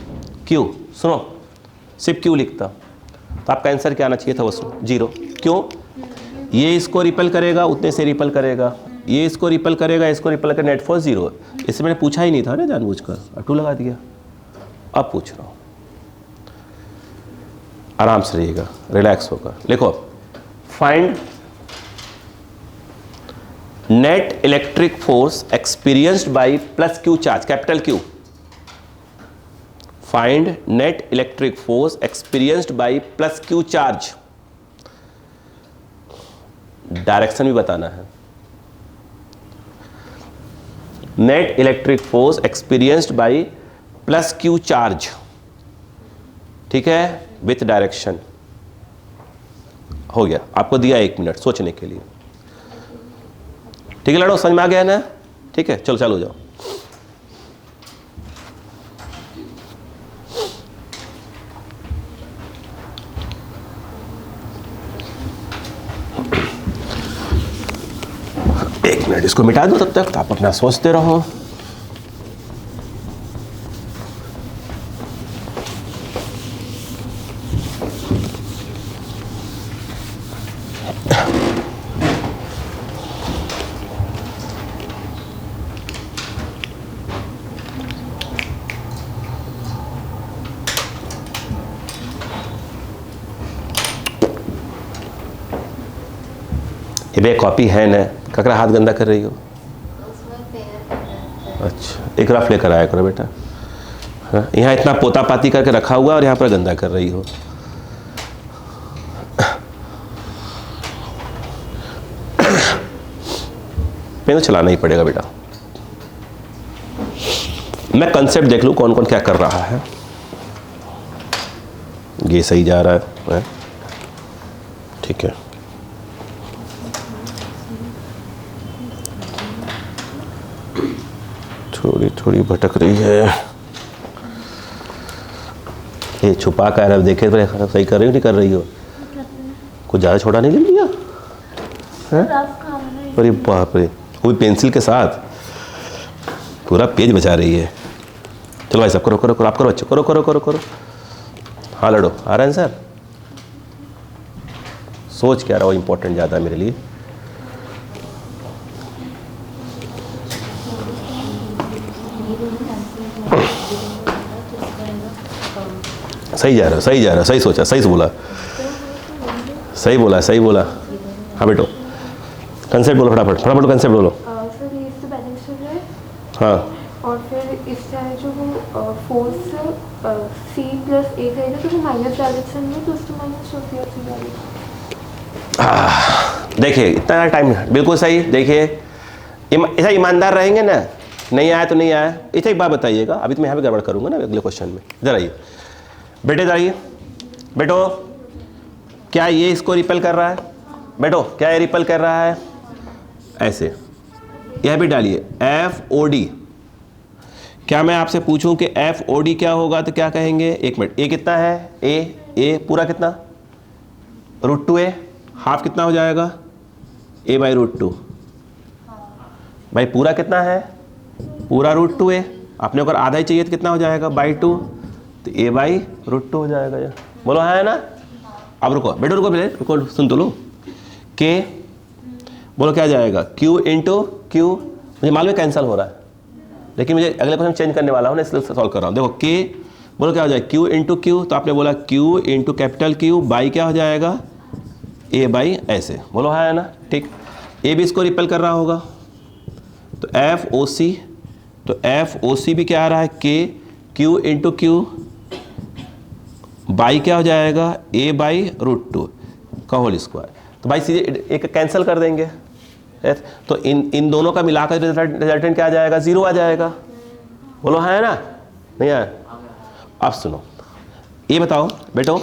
Q, सुनो, सिर्फ Q लिखता तो आपका आंसर क्या आना चाहिए था? वो 0। क्यों? ये इसको रिपल करेगा, उतने से रिपल करेगा, ये इसको रिपल करेगा, इसको रिपल करेगा, नेट फोर्स 0। इससे मैंने पूछा ही नहीं था ना जानबूझकर, 2 लगा दिया। अब पूछ रहा हूँ, आराम से रहिएगा, रिलैक्स होकर लिखो। Find net electric force experienced bye plus Q charge, capital Q। Find net electric force experienced bye plus Q charge. Direction भी बताना है। Net electric force experienced bye plus Q charge, ठीक है, विथ डायरेक्शन। हो गया, आपको दिया 1 minute सोचने के लिए, ठीक है लड़ो, समझ में आ गया ना? ठीक है, चलो चालू हो जाओ। एक मिनट इसको मिटा दो, तब तक आप अपना सोचते रहो। ये कॉपी है ना, ककरा हाथ गंदा कर रही हो? अच्छा, एक रफ लेकर आया करो बेटा। हाँ, यहाँ इतना पोता पाती करके रखा हुआ और यहाँ पर गंदा कर रही हो। पेन तो चलाना ही पड़ेगा बेटा। मैं कंसेप्ट देख लूँ कौन कौन क्या कर रहा है। ये सही जा रहा है, ठीक है। थोड़ी थोड़ी भटक रही है, ये छुपा कर अब देखे तो सही कर रही हो नहीं कर रही हो? कुछ ज़्यादा छोटा नहीं लिख लिया? अरे बाप रे, वो भी पेंसिल के साथ पूरा पेज बचा रही है। चलो भाई साहब करो करो करो, आप करो बच्चों, करो करो करो करो। हाँ लड़ो, आ रहा है सर? सोच क्या रहा हो, इम्पोर्टेंट ज़्यादा मेरे लिए। सही जा रहा, सही जा रहा, सही सोचा, सही बोला, सही बोला, सही बोला। हाँ बेटो, कंसेप्ट बोलो फटाफट, फटाफट कंसेप्ट बोलो। सर ये इससे बैलेंस चल रहा है। हाँ, और फिर इससे है जो वो फोर्स C प्लस A करेगा तो वो माइनस डायरेक्शन में, प्लस टू माइनस होती है। देखिए इतना टाइम, बिल्कुल सही। देखिए ऐसा ईमानदार रहेंगे ना, नहीं आया तो नहीं आया। इसे एक बात बताइएगा, अभी तो मैं यहाँ पे गड़बड़ करूँगा ना अगले क्वेश्चन में। इधर आइए बेटे, इधर आइए बेटो। क्या ये इसको रिपेल कर रहा है? बेटो क्या ये रिपेल कर रहा है? ऐसे यह भी डालिए FOD। क्या मैं आपसे पूछूं कि FOD क्या होगा तो क्या कहेंगे? एक मिनट, ए कितना है? ए पूरा कितना? √2a। हाफ कितना हो जाएगा? a/√2। भाई पूरा कितना है? पूरा √2a। आपने अगर आधा ही चाहिए तो कितना हो जाएगा? /2, तो a/√2 हो जाएगा। यार बोलो है ना? अब रुको बेटो, रुको पहले, रुको सुन तो लो। K बोलो क्या जाएगा? Q into Q। मुझे मालूम है कैंसिल हो रहा है, लेकिन मुझे अगले क्वेश्चन चेंज करने वाला हूँ ना, इसलिए सॉल्व कर रहा हूँ। देखो K बोलो क्या हो जाएगा? Q इंटू Q, तो आपने बोला Q into capital Q by क्या हो जाएगा? a/, ऐसे बोलो है ना? ठीक, A भी इसको रिपेल कर रहा होगा, तो FOC, तो FOC भी क्या आ रहा है? Q इंटू Q बाई क्या हो जाएगा? a/√2 का होल स्क्वायर। तो भाई सीधे एक कैंसिल कर देंगे, तो इन दोनों का मिलाकर रिजल्टेंट क्या आ जाएगा? 0 आ जाएगा। बोलो है ना? नहीं आया? अब सुनो, ये बताओ बेटो,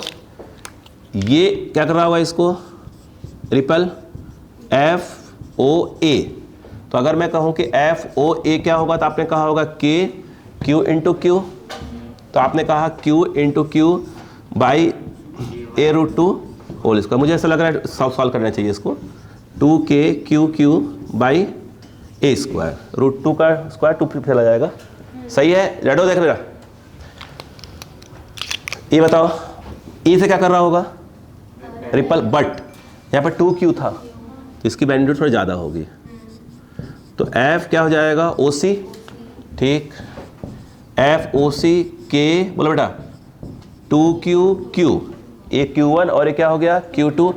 ये क्या कर रहा होगा इसको? Ripple FOA। तो अगर मैं कहूँ कि FOA क्या होगा, तो आपने कहा होगा Q इंटू Q, तो आपने कहा Q into Q by a/√2 whole square. मुझे ऐसा लग रहा है सॉल्व करना चाहिए इसको, 2k बाई ए स्क्वायर, √2 का स्क्वायर 2 पे चला जाएगा। सही है, रेडो देख मेरा। ये बताओ ई से क्या कर रहा होगा, रिपल, बट यहाँ पर 2q था तो इसकी मैग्नीट्यूड थोड़ी ज़्यादा होगी, तो f क्या हो जाएगा, OC, ठीक, f OC k, बोलो बेटा 2q, ये q1 और ये क्या हो गया q2,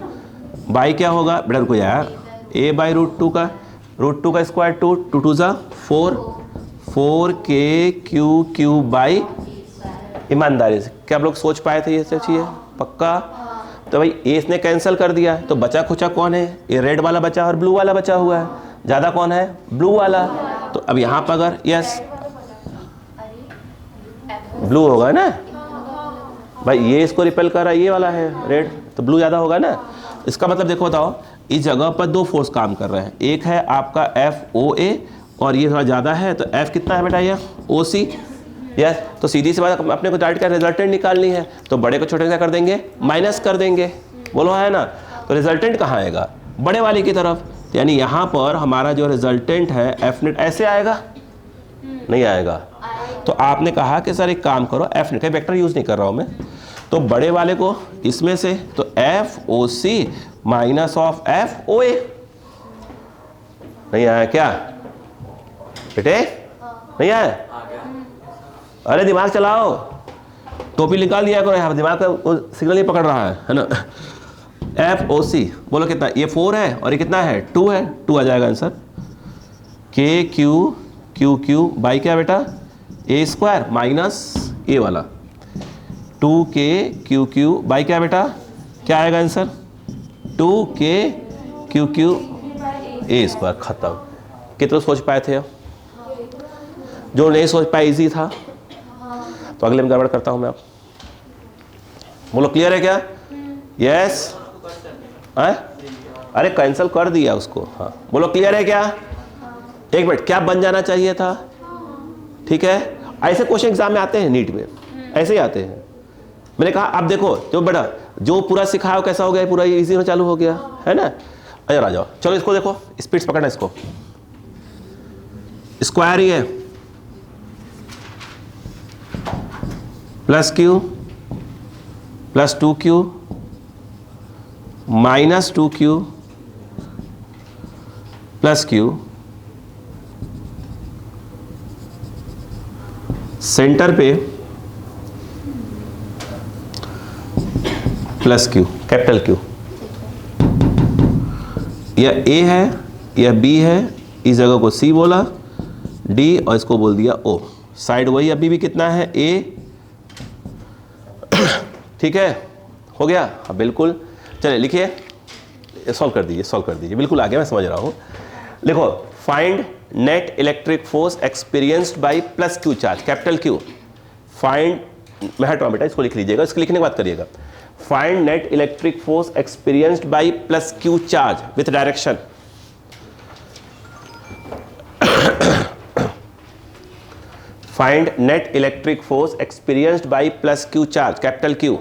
बाई क्या होगा बेटा, रुको यार, a बाई √2 का स्क्वायर 2, 2 2 ज़ा 4, 4k बाई, ईमानदारी से क्या आप लोग सोच पाए थे ये सब चीज़ें, पक्का? तो भाई ए इसने कैंसिल कर दिया, तो बचा खुचा कौन है, ये रेड वाला बचा और ब्लू वाला बचा हुआ है, ज़्यादा कौन है, ब्लू वाला। तो अब यहाँ पर अगर यस ब्लू होगा ना भाई, ये इसको रिपेल कर रहा है, ये वाला है रेड, तो ब्लू ज़्यादा होगा ना। इसका मतलब देखो, बताओ इस जगह पर दो फोर्स काम कर रहे हैं, एक है आपका FOA और ये थोड़ा ज़्यादा है, तो F कितना है बेटा, ये OC, यस। तो सीधी सी बात, अपने को डायरेक्ट का रिजल्टेंट निकालनी है, तो बड़े को छोटे क्या कर देंगे, माइनस कर देंगे, बोलो है ना। तो रिजल्टेंट कहाँ आएगा, बड़े वाले की तरफ, यानी यहाँ पर हमारा जो रिजल्टेंट है F नेट ऐसे आएगा, नहीं आएगा। तो आपने कहा कि सर एक काम करो, F नेट का वेक्टर यूज़ नहीं कर रहा हूँ मैं, तो बड़े वाले को इसमें से, तो FOC माइनस ऑफ FOA, नहीं आया क्या बेटे, नहीं आया? अरे दिमाग चलाओ, टोपी निकाल दिया करो, यहाँ दिमाग का सिग्नल नहीं पकड़ रहा है ना। FOC बोलो कितना, ये 4 है और ये कितना है, 2 है, 2 आ जाएगा आंसर। KQ बाई क्या बेटा, ए स्क्वायर माइनस ए वाला, 2KQ बाई क्या बेटा, क्या आएगा आंसर, 2KQ ए स्क्वायर। खत्म। कितना सोच पाए थे, जो नहीं सोच पाए इजी था, तो अगले में गड़बड़ करता हूं मैं। आप बोलो क्लियर है क्या, यस? अरे कैंसिल कर दिया उसको, हाँ बोलो क्लियर है क्या? एक मिनट, क्या बन जाना चाहिए था, ठीक है। ऐसे क्वेश्चन एग्जाम में आते हैं, नीट में ऐसे ही आते हैं। मैंने कहा अब देखो, जो बेटा जो पूरा सिखाया कैसा हो गया, पूरा इजी होना चालू हो गया है ना। अरे आ जाओ, चलो इसको देखो, स्पीड पकड़ना, इसको स्क्वायर ही है, plus Q plus 2Q minus 2Q plus Q, centre पे प्लस Q, कैपिटल Q, या A है या B है, इस जगह को C बोला, D और इसको बोल दिया O। साइड वही अभी भी कितना है, A, ठीक है, हो गया, हाँ बिल्कुल। चलिए लिखिए, सॉल्व कर दीजिए, बिल्कुल आ गया, मैं समझ रहा हूँ। लिखो, find net electric force experienced bye plus Q charge, capital Q। Find, मैं हटवा बेटा, इसको लिख लीजिएगा, इसको लिखने के बाद करिएगा। Find net electric force experienced bye plus Q charge with direction. Find net electric force experienced bye plus Q charge, capital Q।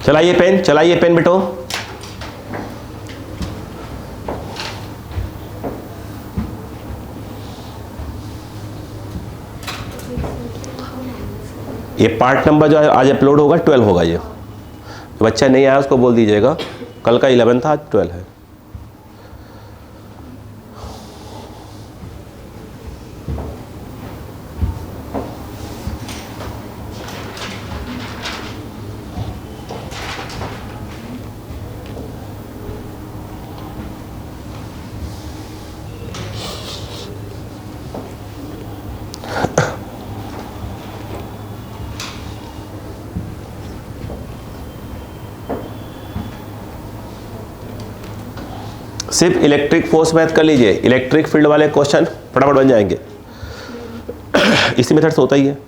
चलाइए पेन बेटो। ये पार्ट नंबर जो आज अपलोड होगा 12 होगा। ये जो बच्चा नहीं आया उसको बोल दीजिएगा, कल का 11 था, आज 12 है। सिर्फ इलेक्ट्रिक फोर्स मैथ कर लीजिए, इलेक्ट्रिक फील्ड वाले क्वेश्चन फटाफट बन जाएंगे। इसी मेथड से होता ही है।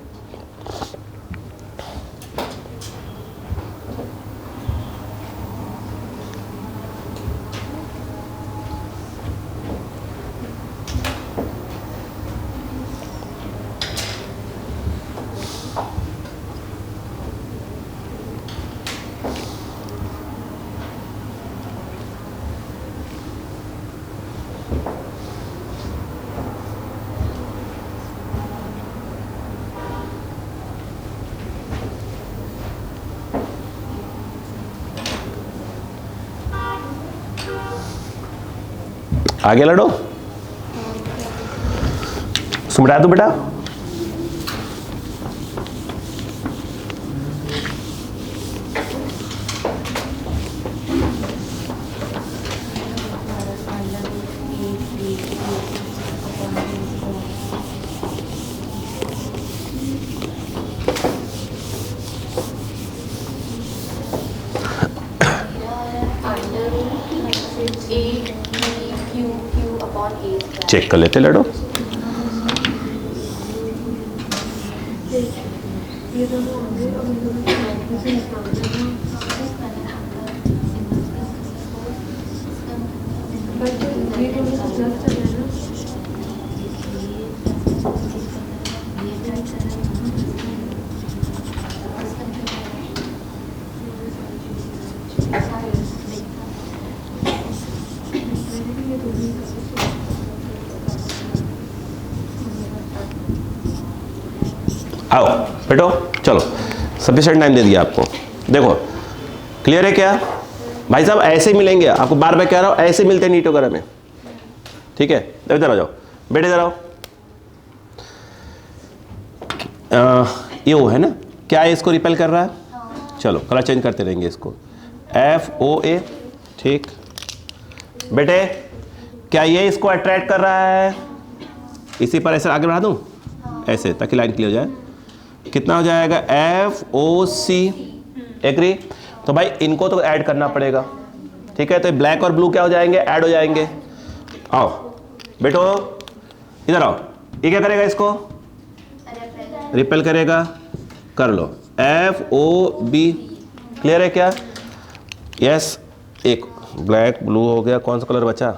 आगे लड़ो, सुमरा दो बेटा। चेक कर लेते लड़ो। आओ बेटो, चलो सफिशिएंट टाइम दे दिया आपको। देखो क्लियर है क्या भाई साहब? ऐसे ही मिलेंगे आपको, बार बार कह रहा हूं, ऐसे मिलते हैं नीट वगैरह में, ठीक है? इधर आ जाओ बेटे, इधर आओ। ये वो है ना, क्या है इसको रिपेल कर रहा है? चलो कलर चेंज करते रहेंगे इसको। FOA, ठीक बेटे। क्या ये इसको अट्रैक्ट कर रहा है? इसी पर ऐसे आगे बढ़ा दूं, ऐसे, ताकि लाइन क्लियर हो जाए। कितना हो जाएगा? FOC, agree? तो भाई इनको तो ऐड करना पड़ेगा, ठीक है? तो ब्लैक और ब्लू क्या हो जाएंगे? ऐड हो जाएंगे। आओ बेटो इधर आओ। ये क्या करेगा? इसको रिपेल करेगा, कर लो। FOB, क्लियर है क्या? यस। एक ब्लैक ब्लू हो गया, कौन सा कलर बचा?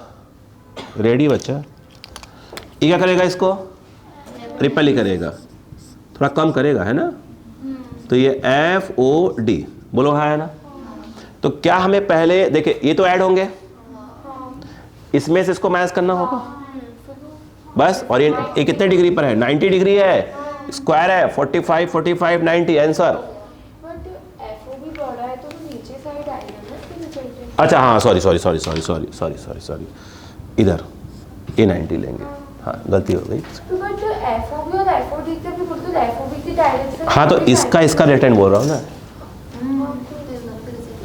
रेड ही बचा। ये क्या करेगा? इसको रिपेल ही करेगा, थोड़ा कम करेगा, है ना? तो ये FOD, बोलो हाँ है ना? तो क्या हमें पहले देखिए, ये तो ऐड होंगे, इसमें से इसको मैच करना होगा बस। और ये कितने डिग्री पर है? 90 डिग्री है, स्क्वायर है, 45 45 90 आंसर। अच्छा हाँ, सॉरी, इधर ये 90 लेंगे, हाँ गलती हो गई। हाँ तो इसका रिटर्न बोल रहा हूँ ना,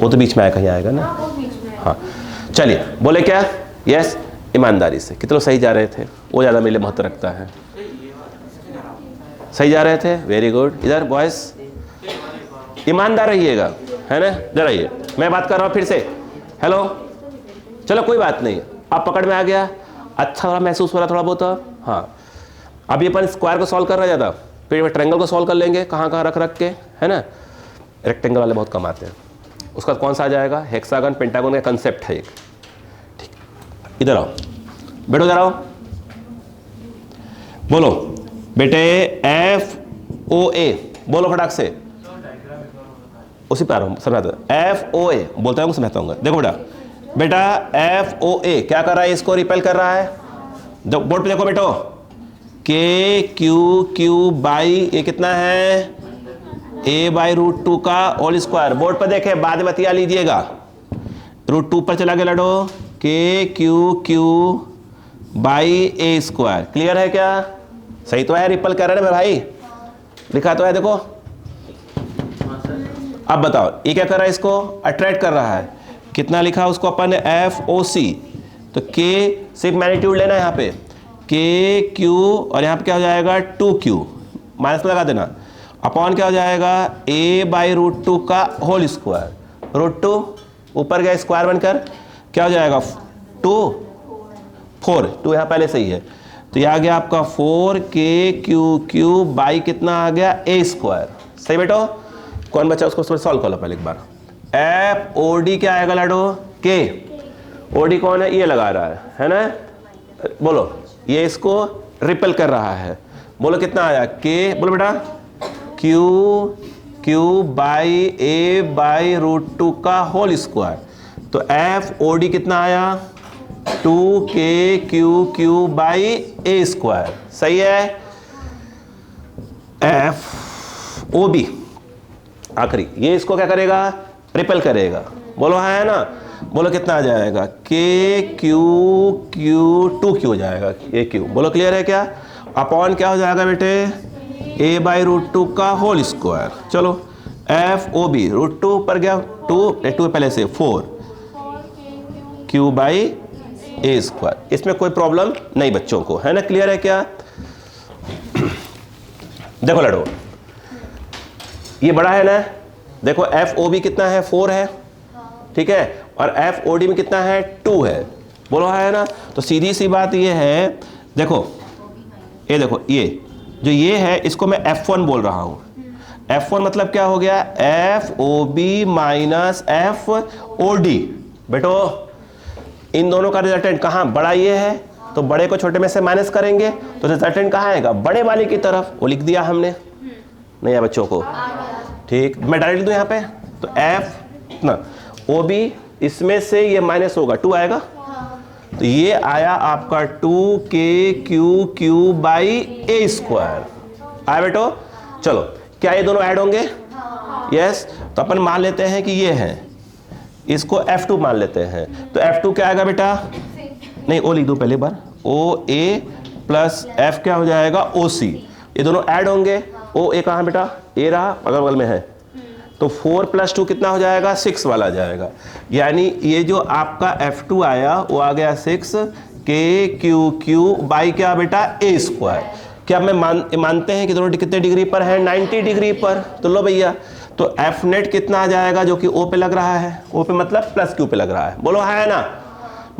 वो तो बीच में आया, कहीं आएगा ना। हाँ चलिए, बोले क्या? यस, ईमानदारी से। कितने सही जा रहे थे? वो ज़्यादा मेरे लिए महत्व रखता है। सही जा रहे थे, वेरी गुड। इधर बॉयस ईमानदार रहिएगा, है ना? जरा ये मैं बात कर रहा हूँ फिर से। हेलो, चलो कोई बात नहीं, आप पकड़ में आ गया, अच्छा महसूस हो रहा थोड़ा बहुत। हाँ अभी अपन स्क्वायर को सॉल्व कर रहे ज़्यादा, फिर ट्रायंगल को सॉल्व कर लेंगे, कहाँ कहाँ रख के, है ना? रेक्टेंगल वाले बहुत कम आते हैं। उसका कौन सा आ जाएगा? हेक्सागन पेंटागन का कंसेप्ट है एक, ठीक। इधर आओ बेटो, इधर आओ, बोलो बेटे। FOA बोलो फटाक से, उसी पर आ रहा हूँ, समझाता हूँ। FOA बोलता हूँ, समझाता हूँ। देखो बेटा FOA क्या कर रहा है? इसको रिपेल कर रहा है। जब बोर्ड पे देखो बेटो, KQ बाई ये कितना है? A/√2 का होल स्क्वायर। बोर्ड पर देखे, बाद में बतिया लीजिएगा। √2 पर चला गया लड़ो, KQ बाई A²। क्लियर है क्या? सही तो है, रिपेल कर रहे हैं मेरे भाई, लिखा तो है देखो। अब बताओ ये क्या कर रहा है? इसको अट्रैक्ट कर रहा है। कितना लिखा उसको अपन ने? FOC। तो K सिर्फ मैग्नीट्यूड लेना है यहाँ पे, KQ, और यहाँ पे क्या हो जाएगा? 2Q, माइनस लगा देना, अपॉन क्या हो जाएगा? A/√2 का होल स्क्वायर। √2 ऊपर गया स्क्वायर बनकर, क्या हो जाएगा? 4 यहाँ पहले सही है, तो यह आ गया आपका 4KQ बाई कितना आ गया? A²। सही बेटो? कौन बचा? उसको सॉल्व कर लो पहले एक बार। FOD क्या आएगा लाडो? K। OD कौन है? ये लगा रहा है ना? बोलो, ये इसको रिपेल कर रहा है। बोलो कितना आया? K, बोलो बेटा। Q बाई A/√2 का होल स्क्वायर। तो FOD कितना आया? 2KQ by A²। सही है। FOB आखिरी, ये इसको क्या करेगा? रिपेल करेगा। बोलो हाँ है ना? बोलो कितना आ जाएगा, के क्यू क्यू 2 क्यू हो जाएगा, ए क्यू। बोलो क्लियर है क्या? अपॉन क्या हो जाएगा बेटे, a बाई रूट 2 का होल स्क्वायर। चलो एफ ओ बी रूट 2 पर गया 2 पहले से 4 क्यू बाई ए स्क्वायर। इसमें कोई प्रॉब्लम नहीं बच्चों को, है ना? क्लियर है क्या? देखो लड़ो, ये बड़ा है ना, देखो एफ ओ बी कितना है, 4 है, ठीक है, और एफ ओ डी में कितना है, 2 है। बोलो है ना? तो सीधी सी बात ये है, देखो ये देखो, ये जो ये है इसको मैं F1 बोल रहा हूँ। F1 मतलब क्या हो गया, f o b minus f o d. बेटो इन दोनों का रिजल्टेंट कहाँ, बड़ा ये है, तो बड़े को छोटे में से माइनस करेंगे तो रिजल्टेंट कहाँ आएगा, बड़े वाले की तरफ। वो लिख दिया हमने, नहीं है बच्चों को? ठीक, मैं डायरेक्ट दूं यहाँ पे, तो एफ ना ओ बी, इसमें से ये माइनस होगा, 2 आएगा, तो ये आया आपका 2k Q Q by a square. आया बेटो? चलो क्या ये दोनों ऐड होंगे? यस। तो अपन मान लेते हैं कि ये है, इसको F2 मान लेते हैं, तो F2 क्या आएगा बेटा, नहीं ओ लिख दो पहले बार, ओ ए प्लस एफ क्या हो जाएगा, ओ सी। ये दोनों ऐड होंगे, ओ ए कहाँ बेटा, ए रहा, अगल बगल में है, तो 4 + 2 कितना हो जाएगा, 6 वाला जाएगा। यानी ये जो आपका F2 आया वो आ गया 6 के क्यू क्यू बाई क्या बेटा, ए स्क्वायर। क्या मैं मानते हैं कि दोनों कितने डिग्री पर है, 90 डिग्री पर। तो लो भैया, तो एफ नेट कितना आ जाएगा, जो कि ओ पे लग रहा है, ओ पे मतलब प्लस क्यू पे लग रहा है। बोलो है ना?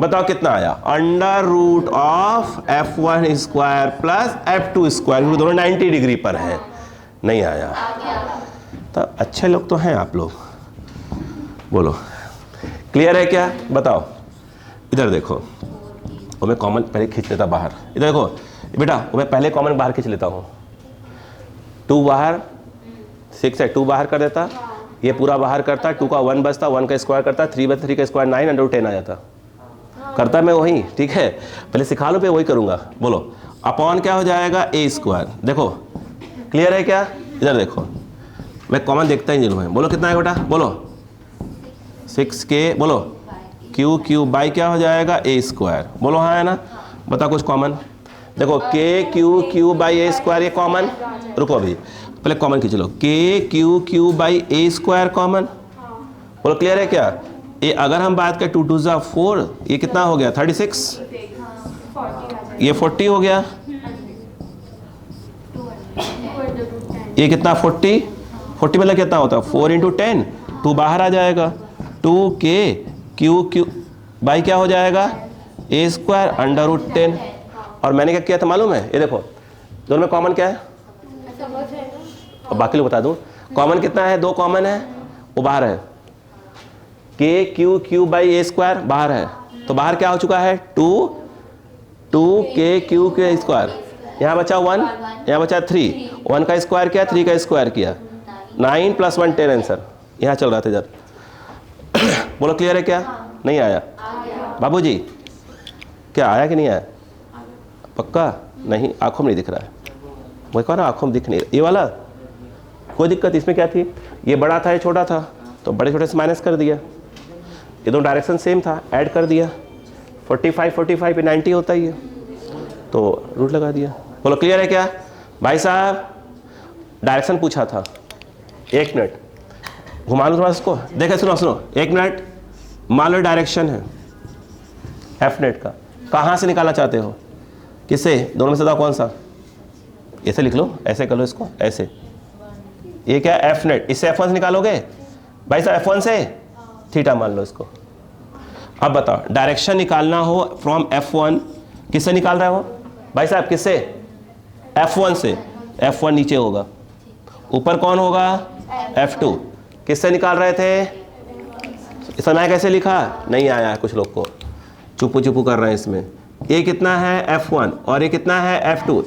बताओ कितना आया, under root of F1 square plus F2 square, क्योंकि दोनों 90 डिग्री पर है। नहीं आया? तो अच्छे लोग तो हैं आप लोग। बोलो क्लियर है क्या? बताओ। इधर देखो, वो मैं कॉमन पहले खींच लेता बाहर। इधर देखो बेटा, वो मैं पहले कॉमन बाहर खींच लेता हूँ। 2 बाहर, 6 है, 2 बाहर कर देता, ये पूरा बाहर करता, 2 का 1 बचता, 1 का स्क्वायर करता, 3 बचता, 3 का स्क्वायर 9 √10 आ जाता। करता मैं वही, ठीक है, पहले सिखा लो पे वही करूँगा। बोलो अपॉन क्या हो जाएगा, ए स्क्वायर। देखो क्लियर है क्या? इधर देखो, मैं कॉमन देखता ही नहीं हूँ। बोलो कितना है बेटा, बोलो 6k, बोलो क्यू क्यू बाई क्या हो जाएगा, ए स्क्वायर। बोलो हाँ है ना? बता कुछ कॉमन। देखो के Q Q by a square, ये कॉमन। रुको अभी पहले कॉमन खींच लो, के Q Q by a square common. बोलो क्लियर है क्या? ये अगर हम बात करें 2 2 जा 4, ये कितना हो गया, 36, ये 40 हो गया, ये कितना 40 मतलब कितना होता है, 4 × 10, 2 बाहर आ जाएगा, 2k क्यू क्यू बाई क्या हो जाएगा, ए स्क्वायर अंडर रूट 10। और मैंने क्या किया था मालूम है, ये देखो दोनों में कॉमन क्या है, और बाकी लोग बता दूं कॉमन कितना है, 2 कॉमन है, वो बाहर है, के Q Q by a square बाहर है, तो बाहर क्या हो चुका है, 2k क्यू के स्क्वायर, यहाँ बचा 1, यहाँ बचा 3, 1 का स्क्वायर किया, 3 का स्क्वायर किया, 9 + 1 10 आंसर। यहाँ चल रहा था इधर। बोलो क्लियर है क्या? नहीं आया? बाबूजी क्या आया कि नहीं आया? पक्का नहीं, आंखों में नहीं दिख रहा है, वो कहा ना आंखों में दिख नहीं। ये वाला कोई दिक्कत इसमें क्या थी, ये बड़ा था ये छोटा था, तो बड़े छोटे से माइनस कर दिया, ये दोनों डायरेक्शन सेम था, ऐड कर दिया, 45 पे 90 होता ही है, तो रूट लगा दिया। बोलो क्लियर है क्या? भाई साहब डायरेक्शन पूछा था, 1 मिनट घुमा लो थोड़ा इसको, देखो सुनो 1 मिनट, मान लो डायरेक्शन है एफ नेट का, कहाँ से निकालना चाहते हो, किससे, दोनों में से बताओ कौन सा, ऐसे लिख लो, ऐसे कर लो इसको, ऐसे, ये क्या एफ नेट, इससे F1 से निकालोगे भाई साहब, F1 से थीटा मान लो इसको। अब बताओ डायरेक्शन निकालना हो फ्रॉम F1, किससे निकाल रहे हो भाई साहब, किससे, F1 से, F1 नीचे होगा, ऊपर कौन होगा, F2, किससे निकाल रहे थे, समय कैसे लिखा, नहीं आया है कुछ लोग को, चुपू कर रहे हैं इसमें। ये कितना है F1 और ये कितना है F2।